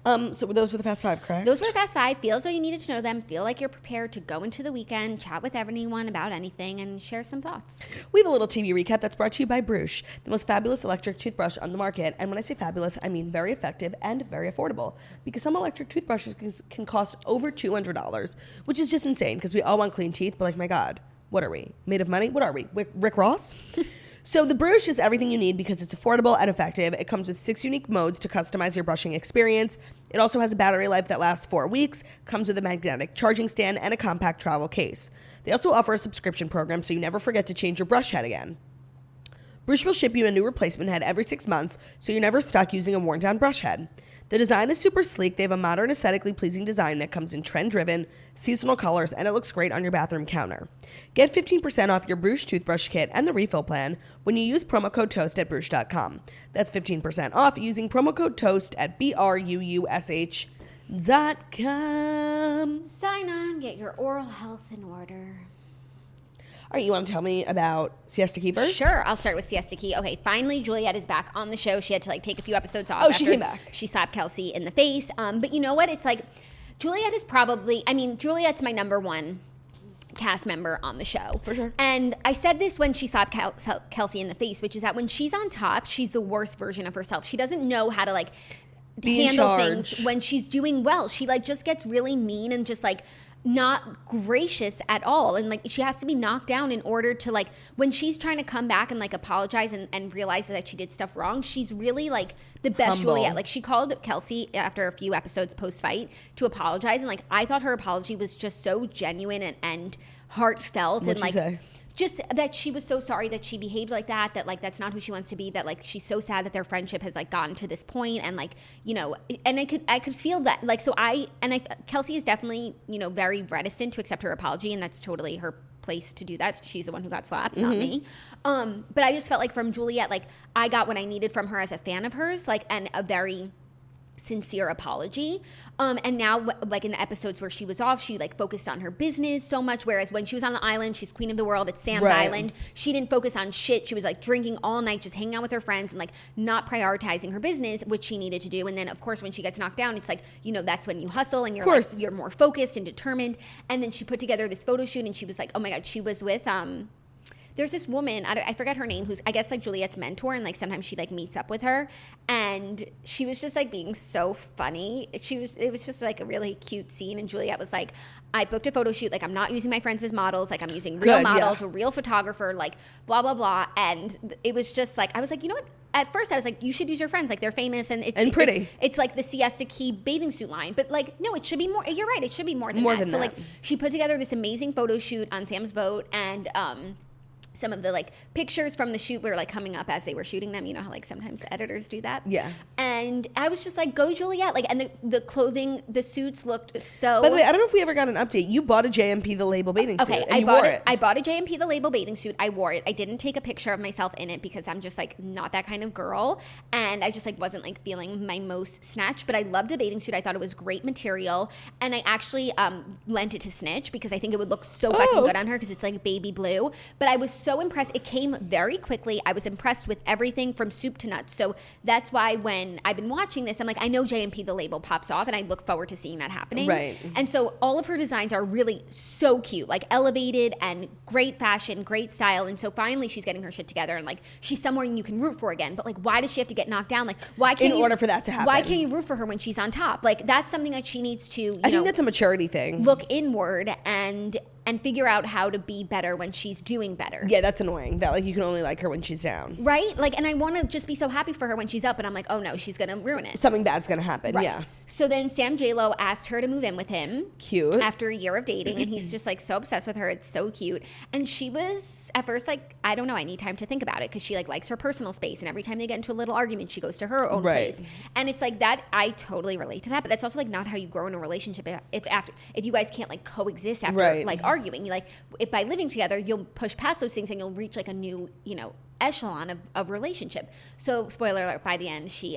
So those were the Fast Five, correct? Those were the Fast Five. Feel as though you needed to know them. Feel like you're prepared to go into the weekend, chat with everyone about anything, and share some thoughts. We have a little TV recap that's brought to you by Bruche, the most fabulous electric toothbrush on the market. And when I say fabulous, I mean very effective and very affordable. Because some electric toothbrushes can cost over $200, which is just insane because we all want clean teeth. But like, my God, what are we? Made of money? What are we? Rick Ross? So the Bruche is everything you need because it's affordable and effective. It comes with 6 unique modes to customize your brushing experience. It also has a battery life that lasts 4 weeks, comes with a magnetic charging stand, and a compact travel case. They also offer a subscription program so you never forget to change your brush head again. Bruche will ship you a new replacement head every 6 months so you're never stuck using a worn-down brush head. The design is super sleek. They have a modern, aesthetically pleasing design that comes in trend-driven, seasonal colors, and it looks great on your bathroom counter. Get 15% off your Bruche toothbrush kit and the refill plan when you use promo code TOAST at Bruche.com. That's 15% off using promo code TOAST at BRUUSH.com. Sign on, get your oral health in order. All right, you want to tell me about Siesta Key first? Sure, I'll start with Siesta Key. Okay, finally, Juliette is back on the show. She had to take a few episodes off. Oh, she came back. She slapped Kelsey in the face. But you know what? It's like Juliette is probably. Juliette's my number one cast member on the show. For sure. And I said this when she slapped Kelsey in the face, which is that when she's on top, she's the worst version of herself. She doesn't know how to be handle things when she's doing well. She just gets really mean and just not gracious at all. And like she has to be knocked down in order to like, when she's trying to come back and like apologize and realize that she did stuff wrong, she's really like the best Humble. Juliet. Like she called Kelsey after a few episodes post-fight to apologize. And like I thought her apology was just so genuine and heartfelt. What'd and she like say? just that she was so sorry that she behaved like that like that's not who she wants to be, that like she's so sad that their friendship has like gotten to this point, and like, you know, and I could feel that, like, so Kelsey is definitely, you know, very reticent to accept her apology, and that's totally her place to do that. She's the one who got slapped, not me. But I just felt like from Juliet, like I got what I needed from her as a fan of hers, like, and a very sincere apology. And now, like in the episodes where she was off, she like focused on her business so much, whereas when she was on the island, she's queen of the world, it's Sam's island, she didn't focus on shit. She was like drinking all night, just hanging out with her friends and like not prioritizing her business, which she needed to do. And then of course when she gets knocked down, it's like, you know, that's when you hustle and you're like, you're more focused and determined. And then she put together this photo shoot, and she was like, oh my God, she was with there's this woman, I forget her name, who's I guess like Juliet's mentor, and like sometimes she like meets up with her, and she was just like being so funny. It was just like a really cute scene, and Juliet was like, I booked a photo shoot, like I'm not using my friends as models, like I'm using real models, a real photographer, like blah blah blah. And it was just like, I was like, you know what? At first I was like, you should use your friends, like they're famous and it's pretty. It's like the Siesta Key bathing suit line, but like no, it should be more. You're right, it should be more than that. So like she put together this amazing photo shoot on Sam's boat, and some of the like pictures from the shoot were like coming up as they were shooting them. You know how like sometimes the editors do that? Yeah. And I was just like, go Juliet. Like, and the clothing, the suits looked so. By the way, I don't know if we ever got an update. You bought a JMP The Label bathing suit. Okay, I bought it. I bought a JMP The Label bathing suit. I wore it. I didn't take a picture of myself in it because I'm just like not that kind of girl, and I just like wasn't like feeling my most snatched. But I loved the bathing suit. I thought it was great material, and I actually lent it to Snitch because I think it would look so fucking good on her because it's like baby blue. But I was so impressed. It came very quickly. I was impressed with everything from soup to nuts. So that's why when I've been watching this, I'm like, I know JMP The Label pops off, and I look forward to seeing that happening. Right. And so all of her designs are really so cute, like elevated and great fashion, great style. And so finally she's getting her shit together, and like she's someone you can root for again. But like, why does she have to get knocked down? Like, why can't in order for that to happen? Why can't you root for her when she's on top? Like, that's something that she needs to. I think that's a maturity thing. Look inward and figure out how to be better when she's doing better. Yeah, that's annoying. That like you can only like her when she's down. Right? Like, and I want to just be so happy for her when she's up, and I'm like, oh no, she's going to ruin it. Something bad's going to happen. Right. Yeah. So then Sam J-Lo asked her to move in with him. Cute. After a year of dating, and he's just like so obsessed with her. It's so cute. And she was at first like, I don't know, I need time to think about it, because she like likes her personal space, and every time they get into a little argument, she goes to her own place. And it's like that, I totally relate to that, but that's also like not how you grow in a relationship if you guys can't like coexist after like arguing. You like, if by living together you'll push past those things and you'll reach like a new, you know, echelon of relationship. So spoiler alert, by the end she's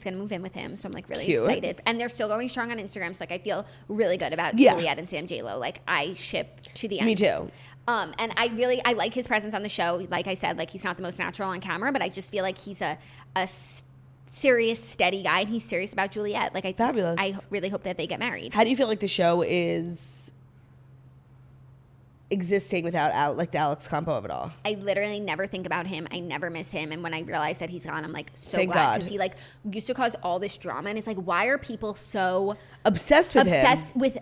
gonna move in with him, so I'm like really excited, and they're still going strong on Instagram, so like I feel really good about Juliet and Sam J-Lo. Like I ship to the end. Me too. And I like his presence on the show. Like I said, like he's not the most natural on camera, but I just feel like he's a serious, steady guy, and he's serious about Juliet. Like I really hope that they get married. How do you feel like the show is existing without like the Alex compo of it all? I literally never think about him. I never miss him. And when I realize that he's gone, I'm like so Thank glad, God. because he like used to cause all this drama, and it's like, why are people so obsessed with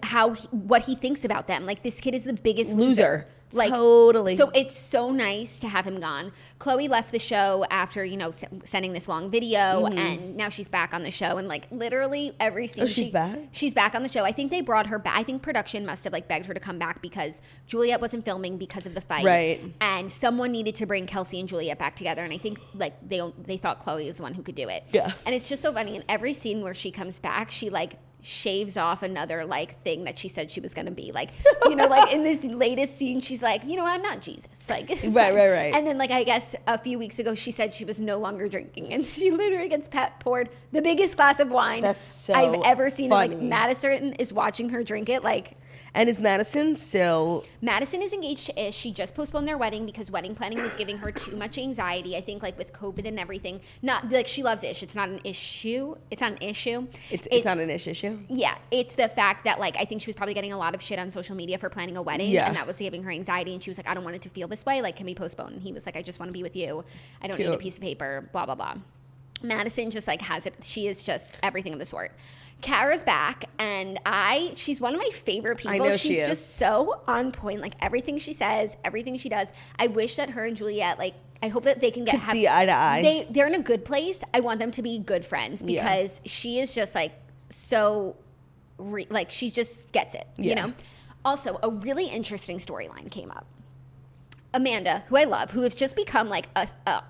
what he thinks about them? Like, this kid is the biggest loser. Like, totally. So it's so nice to have him gone. Chloe left the show after, you know, sending this long video, and now she's back on the show, and like literally every scene. She's back? She's back on the show. I think they brought her back. I think production must have like begged her to come back because Juliet wasn't filming because of the fight. Right. And someone needed to bring Kelsey and Juliet back together, and I think like they thought Chloe was the one who could do it. Yeah. And it's just so funny. In every scene where she comes back, she like shaves off another like thing that she said she was going to be, like, you know, like in this latest scene she's like, you know, I'm not Jesus, like right. And then like I guess a few weeks ago she said she was no longer drinking, and she literally gets poured the biggest glass of wine I've ever seen. And like Madison is watching her drink it, like. And is Madison still? Madison is engaged to Ish. She just postponed their wedding because wedding planning was giving her too much anxiety. I think like with COVID and everything. Not like she loves Ish. It's not an issue. It's not an issue. It's not an Ish issue. Yeah, it's the fact that like I think she was probably getting a lot of shit on social media for planning a wedding, and that was giving her anxiety. And she was like, I don't want it to feel this way. Like, can we postpone? And he was like, I just want to be with you. I don't need a piece of paper. Blah blah blah. Madison just like has it. She is just everything of the sort. Kara's back, and she's one of my favorite people. I know She's she is. just so on point. Like everything she says, everything she does. I wish that her and Juliet, like, I hope that they can see eye to eye. They're in a good place. I want them to be good friends because she is just like so, like she just gets it, you know? Also, a really interesting storyline came up. Amanda, who I love, who has just become like a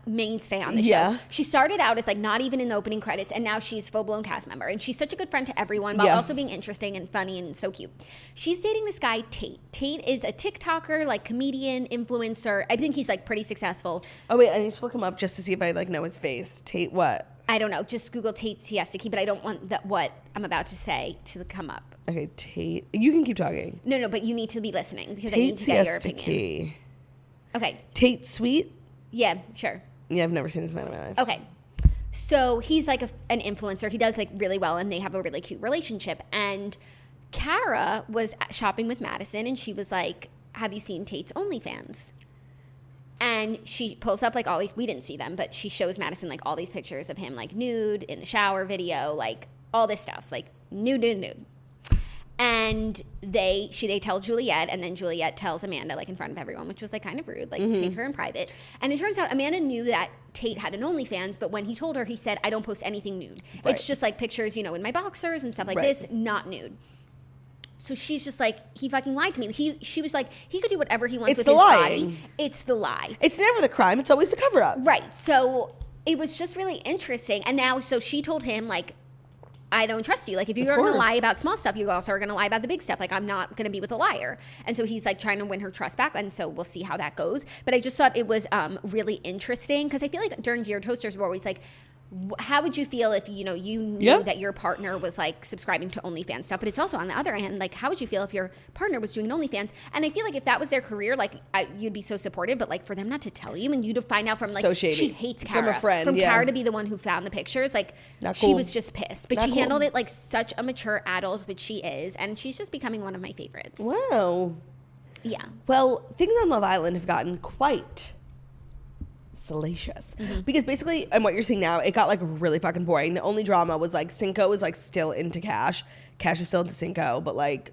mainstay on the show. She started out as like not even in the opening credits, and now she's full-blown cast member, and she's such a good friend to everyone while also being interesting and funny and so cute. She's dating this guy Tate. Tate is a TikToker, like comedian, influencer. I think he's like pretty successful. Oh wait, I need to look him up just to see if I like know his face. Tate what? I don't know. Just Google Tate Siesta, but I don't want what I'm about to say to come up. Okay, Tate. You can keep talking. No, but you need to be listening because Tate I need to get your opinion. Siesta. Okay. Tate Sweet? Yeah, sure. Yeah, I've never seen this man in my life. Okay. So he's like an influencer. He does like really well, and they have a really cute relationship. And Kara was shopping with Madison, and she was like, have you seen Tate's OnlyFans? And she pulls up like all these, we didn't see them, but she shows Madison like all these pictures of him like nude, in the shower video, like all this stuff, like nude. And they tell Juliet, and then Juliet tells Amanda, like in front of everyone, which was like kind of rude, like take her in private. And it turns out Amanda knew that Tate had an OnlyFans, but when he told her, he said, I don't post anything nude. Right. It's just like pictures, in my boxers and stuff like this, not nude. So she's just like, he fucking lied to me. She was like, he could do whatever he wants with his body. It's the lie. It's never the crime. It's always the cover up. Right. So it was just really interesting. And now, so she told him like, I don't trust you. Like, if you're going to lie about small stuff, you also are going to lie about the big stuff. Like, I'm not going to be with a liar. And so he's like trying to win her trust back. And so we'll see how that goes. But I just thought it was really interesting because I feel like during Dear Toasters, we're always like, how would you feel if, you knew that your partner was like subscribing to OnlyFans stuff? But it's also on the other hand, like, how would you feel if your partner was doing OnlyFans? And I feel like if that was their career, like, you'd be so supportive. But like for them not to tell you and you to find out from like, so shady. She hates Kara. From a friend, From Kara to be the one who found the pictures. Like, she was just pissed. But she handled it like such a mature adult, which she is. And she's just becoming one of my favorites. Wow. Yeah. Well, things on Love Island have gotten quite salacious because basically, and what you're seeing now, it got like really fucking boring. The only drama was like Cinco is like still into Cash is still into Cinco, but like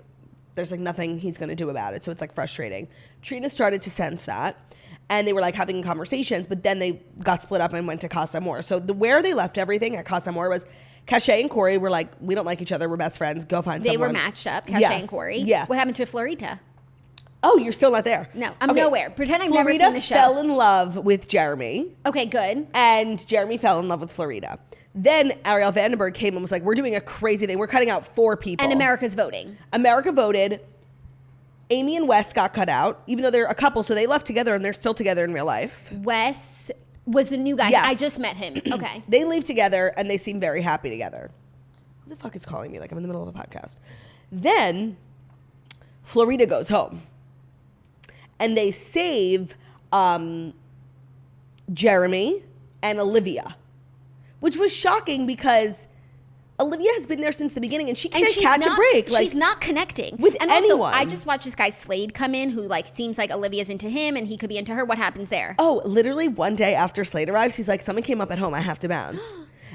there's like nothing he's gonna do about it, so it's like frustrating. Trina started to sense that, and they were like having conversations, but then they got split up and went to Casa Amor. So where they left everything at Casa Amor was Cache and Corey were like, we don't like each other, we're best friends, go find someone. They were matched up, Cache and Corey. Yeah. What happened to Florita? Oh, you're still not there. No, I'm nowhere. Pretend I've Florida never seen the show. fell in love with Jeremy. Okay, good. And Jeremy fell in love with Florida. Then Ariel Vandenberg came and was like, we're doing a crazy thing. We're cutting out 4 people. And America's voting. America voted. Amy and Wes got cut out, even though they're a couple, so they left together and they're still together in real life. Wes was the new guy. Yes. I just met him. Okay. They leave together and they seem very happy together. Who the fuck is calling me? Like I'm in the middle of a podcast. Then Florida goes home. And they save Jeremy and Olivia, which was shocking because Olivia has been there since the beginning and she can't catch a break. She's not connecting with anyone. Also, I just watched this guy Slade come in who like seems like Olivia's into him and he could be into her. What happens there? Oh, literally one day after Slade arrives, he's like, someone came up at home. I have to bounce.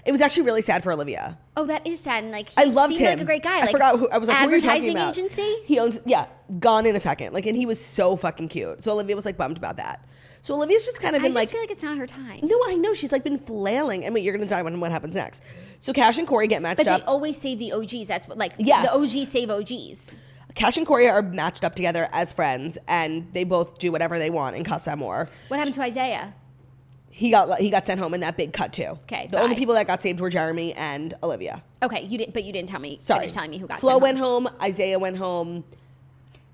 It was actually really sad for Olivia. Oh, that is sad. And like, I loved seemed him. like a great guy. I forgot who I was like. Who are you talking about? Advertising agency. He owns. Yeah, gone in a second. Like, and he was so fucking cute. So Olivia was like bummed about that. So Olivia's just kind of been like. I just feel like it's not her time. No, I know. She's like been flailing. I mean, you're gonna die when what happens next. So Cash and Corey get matched up. But they always save the OGs. That's what the OGs save OGs. Cash and Corey are matched up together as friends, and they both do whatever they want in Casa Amor. What happened to Isaiah? He got sent home in that big cut too. Okay, the only people that got saved were Jeremy and Olivia. Okay, you didn't tell me. Sorry, finish telling me who got. Flo went home. Isaiah went home.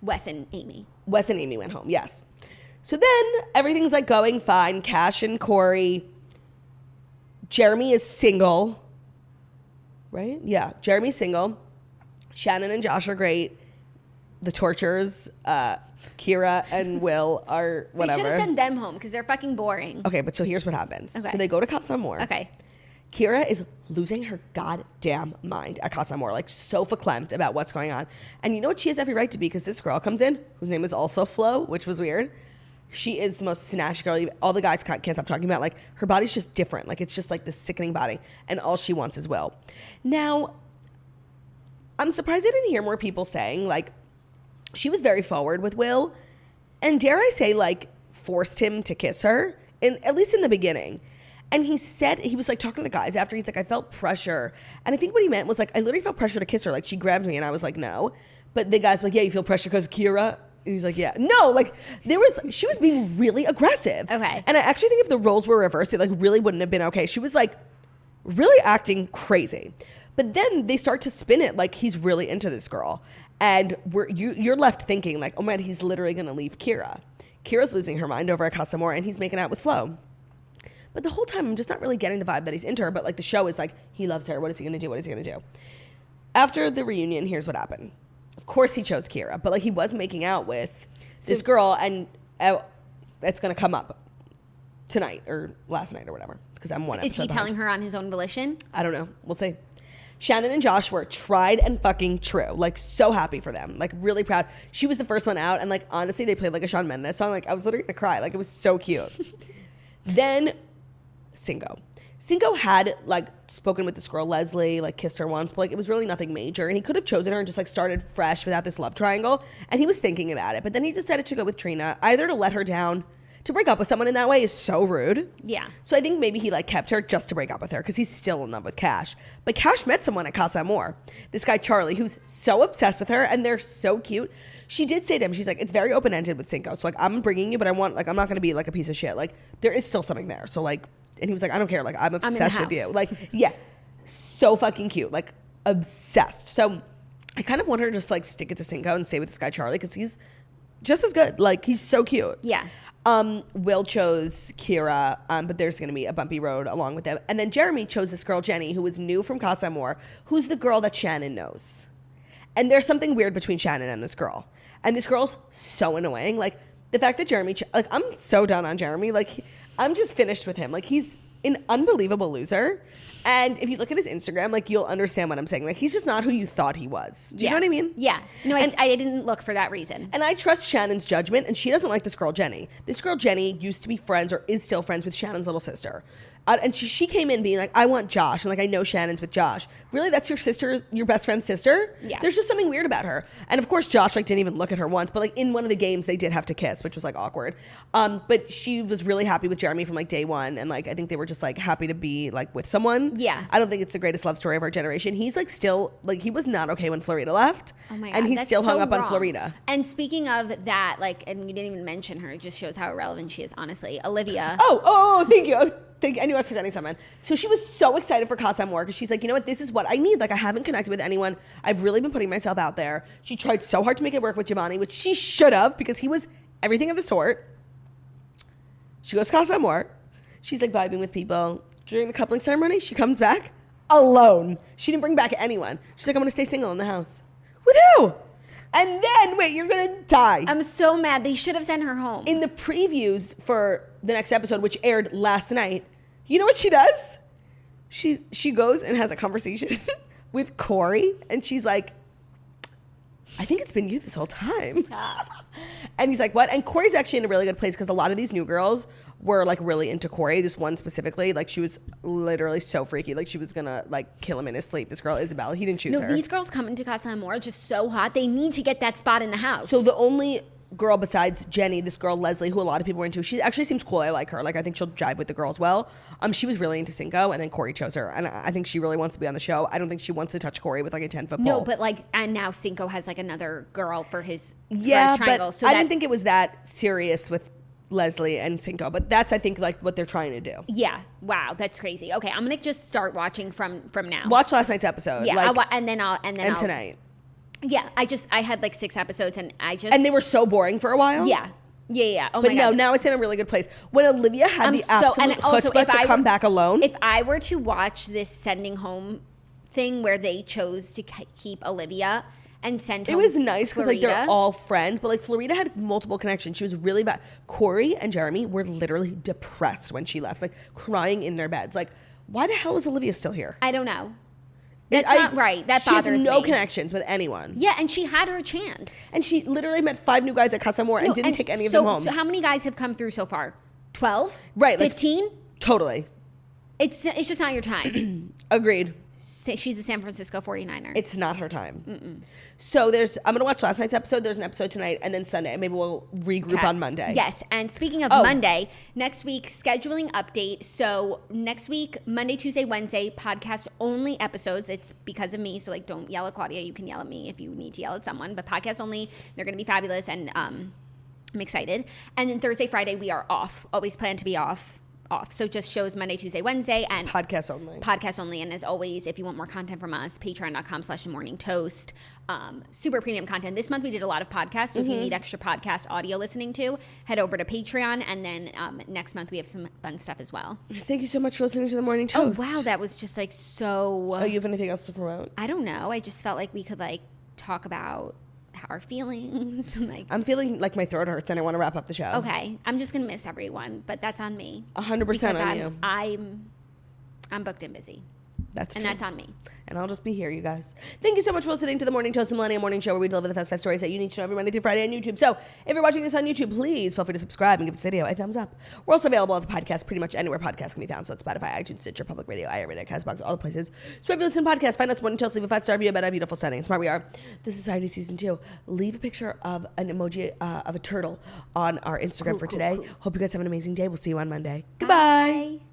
Wes and Amy went home. Yes. So then everything's like going fine. Cash and Corey. Jeremy is single. Right? Yeah, Jeremy's single. Shannon and Josh are great. The Tortures. Kira and Will are whatever. We should have sent them home because they're fucking boring. Okay, but so here's what happens. Okay. So they go to Casa Amor. Okay. Kira is losing her goddamn mind at Casa Amor, like so verklempt about what's going on. And you know what? She has every right to be because this girl comes in, whose name is also Flo, which was weird. She is the most snatched girl. All the guys can't stop talking about. Like, her body's just different. Like, it's just like this sickening body. And all she wants is Will. Now, I'm surprised I didn't hear more people saying, like, she was very forward with Will. And dare I say, like, forced him to kiss her, at least in the beginning. And he said, he was like talking to the guys after, he's like, I felt pressure. And I think what he meant was like, I literally felt pressure to kiss her. Like, she grabbed me and I was like, no. But the guys were like, yeah, you feel pressure because Kira? And he's like, yeah. No, like, she was being really aggressive. Okay. And I actually think if the roles were reversed, it like really wouldn't have been okay. She was like really acting crazy. But then they start to spin it like he's really into this girl. And you're left thinking like, oh man, he's literally going to leave Kira. Kira's losing her mind over at Casa Amor and he's making out with Flo. But the whole time I'm just not really getting the vibe that he's into her. But like the show is like, he loves her. What is he going to do? What is he going to do? After the reunion, here's what happened. Of course he chose Kira, but like he was making out with this girl, and that's going to come up tonight or last night or whatever because I'm one episode Is he behind. telling her on his own volition? I don't know. We'll see. Shannon and Josh were tried and fucking true. Like, so happy for them. Like, really proud. She was the first one out, and like honestly, they played like a Shawn Mendes song. Like, I was literally gonna cry. Like, it was so cute. Then Cinco had like spoken with this girl Leslie, like kissed her once, but like it was really nothing major, and he could have chosen her and just like started fresh without this love triangle, and he was thinking about it, but then he decided to go with Trina, either to let her down. To break up with someone in that way is so rude. Yeah. So I think maybe he like kept her just to break up with her because he's still in love with Cash. But Cash met someone at Casa Amor, this guy Charlie, who's so obsessed with her, and they're so cute. She did say to him, she's like, it's very open-ended with Cinco. So like, I'm bringing you, but I'm not going to be like a piece of shit. Like, there is still something there. So like, and he was like, I don't care. Like, I'm obsessed with you. Like, yeah, so fucking cute. Like, obsessed. So I kind of want her to just like stick it to Cinco and stay with this guy Charlie because he's just as good. Like, he's so cute. Yeah. Will chose Kira, but there's going to be a bumpy road along with them. And then Jeremy chose this girl, Jenny, who was new from Casa Amor, who's the girl that Shannon knows. And there's something weird between Shannon and this girl. And this girl's so annoying. Like, the fact that Jeremy, like, I'm so done on Jeremy. Like, I'm just finished with him. Like, he's an unbelievable loser. And if you look at his Instagram, like, you'll understand what I'm saying. Like, he's just not who you thought he was. Do you know what I mean? Yeah. No, I didn't look for that reason. And I trust Shannon's judgment, and she doesn't like this girl, Jenny. This girl, Jenny, used to be friends or is still friends with Shannon's little sister. And she came in being like, I want Josh. And like, I know Shannon's with Josh. Really? That's your sister, your best friend's sister? Yeah. There's just something weird about her. And of course, Josh like didn't even look at her once. But like in one of the games, they did have to kiss, which was like awkward. But she was really happy with Jeremy from like day one. And like, I think they were just like happy to be like with someone. Yeah. I don't think it's the greatest love story of our generation. He's like still, like he was not okay when Florida left. Oh my God. And he's that's still hung so up wrong. on Florida. And speaking of that, like, and you didn't even mention her, it just shows how irrelevant she is, honestly. Olivia. Oh, thank you. I knew I was forgetting someone. So she was so excited for Casa Amor because she's like, you know what? This is what I need. Like, I haven't connected with anyone. I've really been putting myself out there. She tried so hard to make it work with Giovanni, which she should have because he was everything of the sort. She goes to Casa Amor. She's like vibing with people. During the coupling ceremony, she comes back alone. She didn't bring back anyone. She's like, I'm going to stay single in the house. With who? And then, wait, you're going to die. I'm so mad. They should have sent her home. In the previews for the next episode, which aired last night, you know what she does? She goes and has a conversation with Corey, and she's like, I think it's been you this whole time. Stop. And he's like, what? And Corey's actually in a really good place because a lot of these new girls were like really into Corey. This one specifically, like she was literally so freaky. Like she was gonna like kill him in his sleep. This girl, Isabel, he didn't choose her. No, these girls coming to Casa Amor are just so hot. They need to get that spot in the house. So the only girl besides Jenny, this girl Leslie, who a lot of people were into, she actually seems cool. I like her. Like I think she'll jive with the girls well. She was really into Cinco, and then Corey chose her, and I think she really wants to be on the show. I don't think she wants to touch Corey with like a 10-foot pole. No, but like, and now Cinco has like another girl for his yeah, triangle. but So I didn't think it was that serious with Leslie and Cinco, but that's I think like what they're trying to do. Yeah. Wow, that's crazy. Okay, I'm gonna just start watching from now. Watch last night's episode. Yeah, like, and then I'll tonight. Yeah, I had like 6 episodes, and they were so boring for a while. Yeah. Oh but my God. now it's in a really good place. When Olivia had the absolute chutzpah to come back alone. If I were to watch this sending home thing where they chose to keep Olivia and send home, it was nice because like they're Florida. all friends, but like Florida had multiple connections. She was really bad. Corey and Jeremy were literally depressed when she left, like crying in their beds. Like, why the hell is Olivia still here? I don't know. That's not right. That bothers me. She has no connections with anyone. Yeah, and she had her chance. And she literally met 5 new guys at Casa Amor and didn't take any of them home. So how many guys have come through so far? 12? Right. 15? Totally. It's just not your time. Agreed. She's a San Francisco 49er. It's not her time. So I'm going to watch last night's episode. There's an episode tonight and then Sunday. Maybe we'll regroup on Monday. Yes. And speaking of Monday, next week, scheduling update. So next week, Monday, Tuesday, Wednesday, podcast only episodes. It's because of me. So like, don't yell at Claudia. You can yell at me if you need to yell at someone. But podcast only. They're going to be fabulous. And I'm excited. And then Thursday, Friday, we are off. Always plan to be off. So just shows Monday, Tuesday, Wednesday, and podcast only. And as always, if you want more content from us, patreon.com/morningtoast. Super premium content. This month we did a lot of podcasts. So if you need extra podcast audio listening to, head over to Patreon. And then next month we have some fun stuff as well. Thank you so much for listening to the Morning Toast. Oh wow, that was just like so. Oh, you have anything else to promote? I don't know. I just felt like we could like talk about our feelings. Like, I'm feeling like my throat hurts and I want to wrap up the show. Okay. I'm just going to miss everyone, but that's on me. 100% on you. I'm booked and busy. That's true. And that's on me. And I'll just be here, you guys. Thank you so much for listening to the Morning Toast, the Millennial Morning Show, where we deliver the Fast 5 stories that you need to know every Monday through Friday on YouTube. So if you're watching this on YouTube, please feel free to subscribe and give this video a thumbs up. We're also available as a podcast pretty much anywhere podcasts can be found. So it's Spotify, iTunes, Stitcher, Public Radio, iHeartRadio, CastBox, all the places. So if you listen to podcasts, find us Morning Toast, leave a 5-star review about how beautiful, stunning, and smart we are. The Society Season 2. Leave a picture of an emoji of a turtle on our Instagram for today. Hope you guys have an amazing day. We'll see you on Monday. Goodbye. Bye.